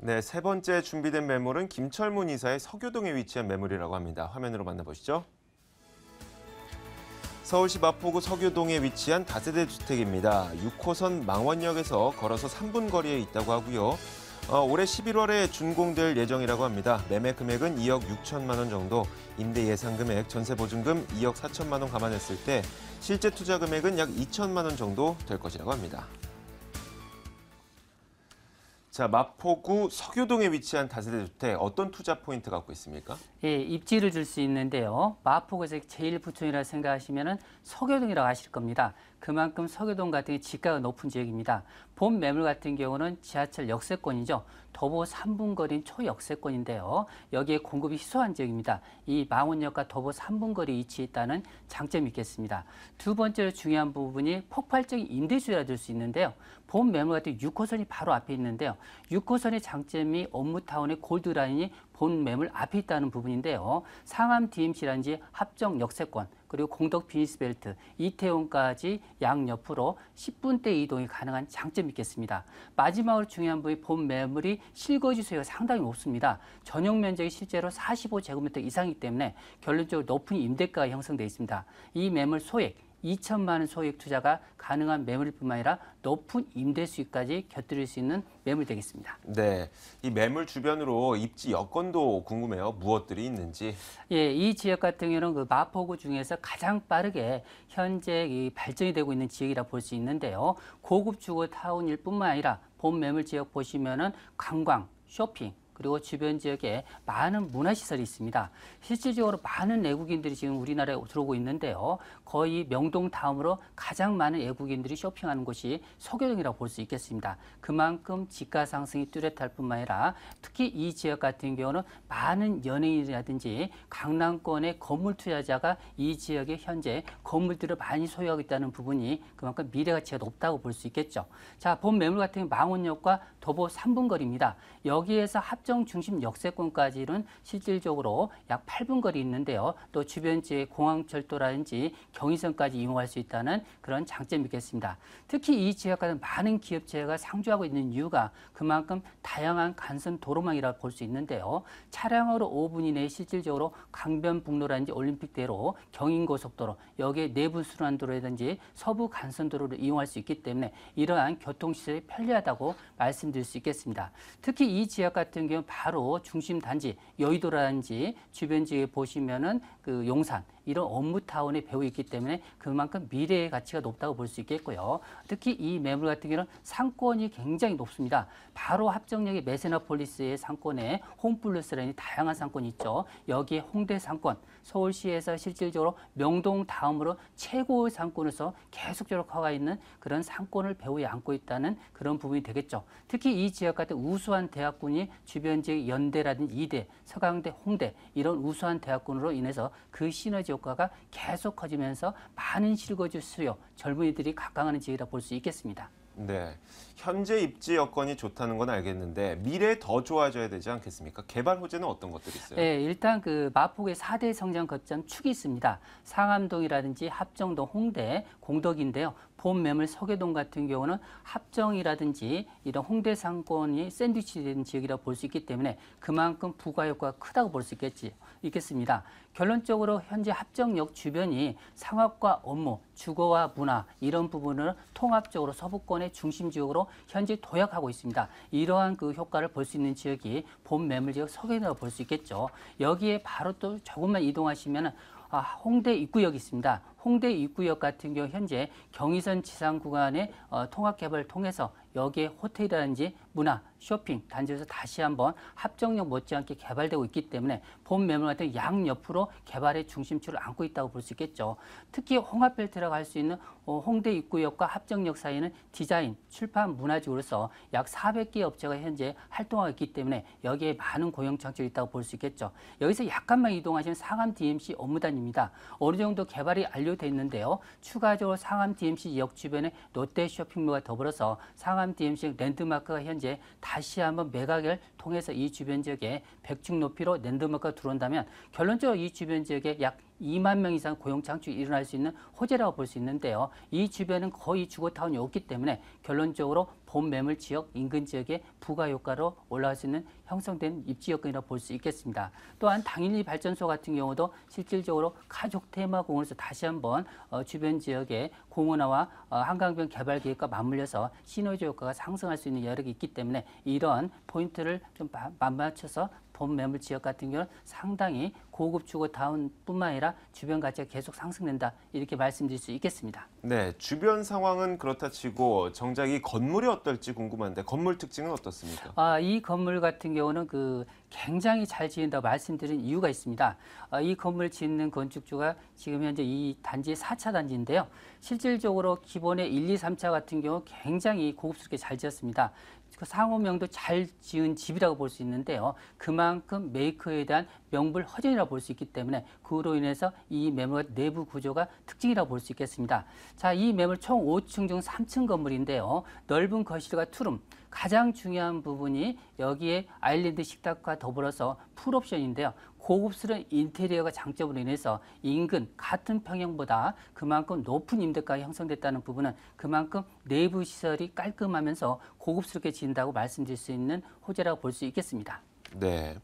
S1: 네, 세 번째 준비된 매물은 김철문 이사의 서교동에 위치한 매물이라고 합니다. 화면으로 만나보시죠. 서울시 마포구 서교동에 위치한 다세대 주택입니다. 6호선 망원역에서 걸어서 3분 거리에 있다고 하고요. 올해 11월에 준공될 예정이라고 합니다. 매매 금액은 2억 6천만 원 정도, 임대 예상 금액, 전세 보증금 2억 4천만 원 감안했을 때 실제 투자 금액은 약 2천만 원 정도 될 것이라고 합니다. 자, 마포구 서교동에 위치한 다세대 주택, 어떤 투자 포인트 갖고 있습니까?
S6: 예, 입지를 줄 수 있는데요. 마포구에서 제일 부촌이라 생각하시면 서교동이라고 하실 겁니다. 그만큼 서교동 같은 게 지가가 높은 지역입니다. 본 매물 같은 경우는 지하철 역세권이죠. 도보 3분 거리인 초역세권인데요. 여기에 공급이 희소한 지역입니다. 이 망원역과 도보 3분 거리에 위치해 있다는 장점이 있겠습니다. 두 번째로 중요한 부분이 폭발적인 임대수요라 될 수 있는데요. 본 매물 같은 6호선이 바로 앞에 있는데요. 6호선의 장점이 업무타운의 골드라인이 본 매물 앞에 있다는 부분인데요. 상암 DMC라든지 합정 역세권, 그리고 공덕 비즈벨트, 이태원까지 양옆으로 10분대 이동이 가능한 장점이 있겠습니다. 마지막으로 중요한 부분이 본 매물이 실거주 수요가 상당히 높습니다. 전용 면적이 실제로 45제곱미터 이상이기 때문에 결론적으로 높은 임대가가 형성되어 있습니다. 이 매물 소액, 2천만 원 소액 투자가 가능한 매물일 뿐만 아니라 높은 임대 수익까지 곁들일 수 있는 매물 되겠습니다.
S1: 네, 이 매물 주변으로 입지 여건도 궁금해요. 무엇들이 있는지.
S6: 예, 이 지역 같은 경우는 그 마포구 중에서 가장 빠르게 현재 이 발전이 되고 있는 지역이라 볼 수 있는데요. 고급 주거 타운일 뿐만 아니라 본 매물 지역 보시면은 관광, 쇼핑, 그리고 주변 지역에 많은 문화시설이 있습니다. 실질적으로 많은 외국인들이 지금 우리나라에 들어오고 있는데요. 거의 명동 다음으로 가장 많은 외국인들이 쇼핑하는 곳이 서교동이라고 볼 수 있겠습니다. 그만큼 지가 상승이 뚜렷할 뿐만 아니라 특히 이 지역 같은 경우는 많은 연예인이라든지 강남권의 건물 투자자가 이 지역에 현재 건물들을 많이 소유하고 있다는 부분이 그만큼 미래 가치가 높다고 볼 수 있겠죠. 자, 본 매물 같은 경우 망원역과 도보 3분 거리입니다. 여기에서 합정 중심 역세권까지는 실질적으로 약 8분 거리 있는데요. 또 주변 지역 공항철도라든지 경의선까지 이용할 수 있다는 그런 장점이 있겠습니다. 특히 이 지역 같은 많은 기업체가 상주하고 있는 이유가 그만큼 다양한 간선 도로망이라고 볼 수 있는데요. 차량으로 5분 이내에 실질적으로 강변북로라든지 올림픽대로, 경인고속도로, 여기에 내부순환도로라든지 서부 간선도로를 이용할 수 있기 때문에 이러한 교통시설이 편리하다고 말씀드릴 수 있겠습니다. 특히 이 지역 같은 경우 바로 중심 단지 여의도라든지 주변 지역에 보시면은 그 용산 이런 업무타운에 배후 있기 때문에 그만큼 미래의 가치가 높다고 볼 수 있겠고요. 특히 이 매물 같은 경우는 상권이 굉장히 높습니다. 바로 합정역의 메세너폴리스의 상권에 홈플러스라는 다양한 상권이 있죠. 여기에 홍대 상권, 서울시에서 실질적으로 명동 다음으로 최고의 상권에서 계속적으로 커가 있는 그런 상권을 배후에 안고 있다는 그런 부분이 되겠죠. 특히 이 지역 같은 우수한 대학군이 주변 지역 연대라든지 이대, 서강대, 홍대 이런 우수한 대학군으로 인해서 그 시너지 효과가 계속 커지면서 많은 실거주 수요, 젊은이들이 각광하는 지역이라 볼 수 있겠습니다.
S1: 네, 현재 입지 여건이 좋다는 건 알겠는데 미래에 더 좋아져야 되지 않겠습니까? 개발 호재는 어떤 것들이 있어요?
S6: 네, 일단 그 마포구의 4대 성장 거점 축이 있습니다. 상암동이라든지 합정동, 홍대, 공덕인데요. 본 매물 서교동 같은 경우는 합정이라든지 이런 홍대 상권이 샌드위치된 지역이라 볼 수 있기 때문에 그만큼 부가 효과가 크다고 볼 수 있겠습니다. 결론적으로 현재 합정역 주변이 상업과 업무, 주거와 문화 이런 부분을 통합적으로 서부권의 중심 지역으로 현재 도약하고 있습니다. 이러한 그 효과를 볼 수 있는 지역이 본 매물 지역 서교동이라고 볼 수 있겠죠. 여기에 바로 또 조금만 이동하시면은 홍대 입구역이 있습니다. 홍대 입구역 같은 경우 현재 경의선 지상 구간의 통합 개발을 통해서 여기에 호텔이라든지 문화, 쇼핑, 단지에서 다시 한번 합정역 못지않게 개발되고 있기 때문에 본 매물 같은 양옆으로 개발의 중심축을 안고 있다고 볼 수 있겠죠. 특히 홍합벨트라고 할 수 있는 홍대 입구역과 합정역 사이는 디자인, 출판, 문화지구로서 약 400개 업체가 현재 활동하고 있기 때문에 여기에 많은 고용 창출이 있다고 볼 수 있겠죠. 여기서 약간만 이동하시면 상암 DMC 업무단입니다. 어느 정도 개발이 완료되어 있는데요. 추가적으로 상암 DMC 역 주변에 롯데 쇼핑몰과 더불어서 상암 DMC 랜드마크가 현재 다시 한번 매각을 통해서 이 주변 지역에 100층 높이로 랜드마크가 들어온다면 결론적으로 이 주변 지역에 약 2만 명 이상 고용 창출이 일어날 수 있는 호재라고 볼 수 있는데요. 이 주변은 거의 주거타운이 없기 때문에 결론적으로 본 매물 지역, 인근 지역의 부가 효과로 올라갈 수 있는 형성된 입지 여건이라고 볼 수 있겠습니다. 또한 당일리 발전소 같은 경우도 실질적으로 가족 테마공원에서 다시 한번 주변 지역의 공원화와 한강변 개발 계획과 맞물려서 시너지 효과가 상승할 수 있는 여력이 있기 때문에 이런 포인트를 좀 맞춰서 본 매물 지역 같은 경우는 상당히 고급 주거타운뿐만 아니라 주변 가치가 계속 상승된다 이렇게 말씀드릴 수 있겠습니다.
S1: 네, 주변 상황은 그렇다 치고 정작 이 건물이 어떨지 궁금한데 건물 특징은 어떻습니까?
S6: 이 건물 같은 경우는 굉장히 잘 지은다고 말씀드린 이유가 있습니다. 이 건물 짓는 건축주가 지금 현재 이 단지의 4차 단지인데요. 실질적으로 기본의 1, 2, 3차 같은 경우 굉장히 고급스럽게 잘 지었습니다. 그 상호명도 잘 지은 집이라고 볼 수 있는데요. 그만큼 메이커에 대한 명불허전이라고 볼 수 있기 때문에 그로 인해서 이 매물 내부 구조가 특징이라고 볼 수 있겠습니다. 자, 이 매물 총 5층 중 3층 건물인데요. 넓은 거실과 투룸, 가장 중요한 부분이 여기에 아일랜드 식탁과 더불어서 풀옵션인데요. 고급스러운 인테리어가 장점으로 인해서 인근 같은 평형보다 그만큼 높은 임대가가 형성됐다는 부분은 그만큼 내부 시설이 깔끔하면서 고급스럽게 지은다고 말씀드릴 수 있는 호재라고 볼 수 있겠습니다.
S1: 네.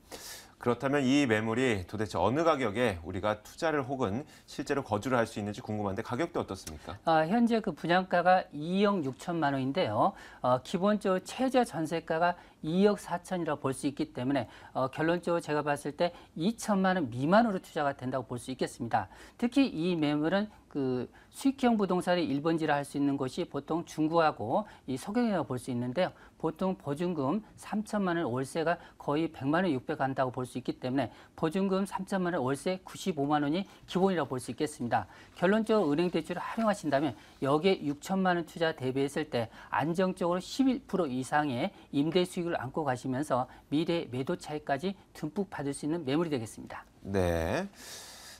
S1: 그렇다면 이 매물이 도대체 어느 가격에 우리가 투자를 혹은 실제로 거주를 할 수 있는지 궁금한데 가격도 어떻습니까?
S6: 현재 그 분양가가 2억 6천만 원인데요. 기본적으로 최저 전세가가 2억 4천이라고 볼 수 있기 때문에 결론적으로 제가 봤을 때 2천만 원 미만으로 투자가 된다고 볼 수 있겠습니다. 특히 이 매물은 그 수익형 부동산의 1번지라 할 수 있는 곳이 보통 중구하고 이 소경이라고 볼 수 있는데요. 보통 보증금 3천만 원, 월세가 거의 100만 원 600 간다고 볼 수 있기 때문에 보증금 3천만 원, 월세 95만 원이 기본이라고 볼 수 있겠습니다. 결론적으로 은행 대출을 활용하신다면 여기에 6천만 원 투자 대비했을 때 안정적으로 11% 이상의 임대 수익을 안고 가시면서 미래 매도 차익까지 듬뿍 받을 수 있는 매물이 되겠습니다.
S1: 네.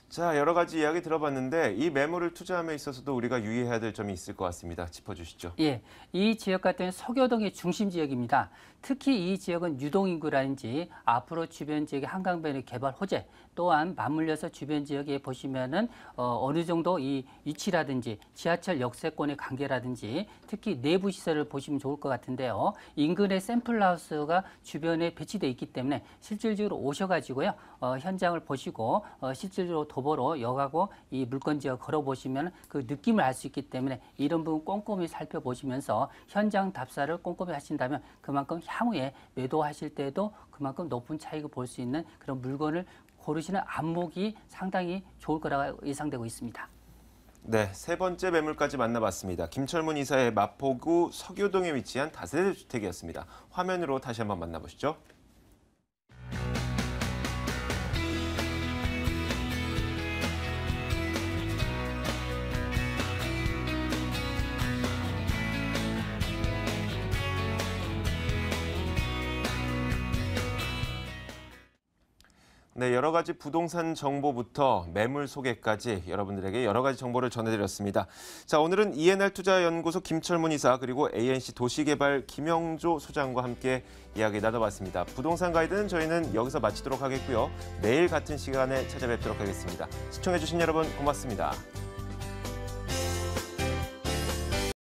S1: 자, 여러 가지 이야기 들어봤는데 이 매물을 투자함에 있어서도 우리가 유의해야 될 점이 있을 것 같습니다. 짚어주시죠.
S6: 예, 이 지역 같은 경우는 서교동의 중심 지역입니다. 특히 이 지역은 유동인구라든지 앞으로 주변 지역의 한강변의 개발 호재, 또한 맞물려서 주변 지역에 보시면은 어느 정도 이 위치라든지 지하철 역세권의 관계라든지 특히 내부 시설을 보시면 좋을 것 같은데요. 인근에 샘플하우스가 주변에 배치되어 있기 때문에 실질적으로 오셔가지고요 현장을 보시고 실질적으로 도보로 역하고 이 물건 지역 걸어보시면 그 느낌을 알 수 있기 때문에 이런 부분 꼼꼼히 살펴보시면서 현장 답사를 꼼꼼히 하신다면 그만큼 향후에 매도하실 때도 그만큼 높은 차익을 볼 수 있는 그런 물건을 고르시는 안목이 상당히 좋을 거라고 예상되고 있습니다.
S1: 네, 세 번째 매물까지 만나봤습니다. 김철문 이사의 마포구 서교동에 위치한 다세대 주택이었습니다. 화면으로 다시 한번 만나보시죠. 네, 여러 가지 부동산 정보부터 매물 소개까지 여러분들에게 여러 가지 정보를 전해드렸습니다. 자, 오늘은 ENR 투자연구소 김철문 이사 그리고 ANC 도시개발 김영조 소장과 함께 이야기 나눠봤습니다. 부동산 가이드는 저희는 여기서 마치도록 하겠고요. 내일 같은 시간에 찾아뵙도록 하겠습니다. 시청해주신 여러분 고맙습니다.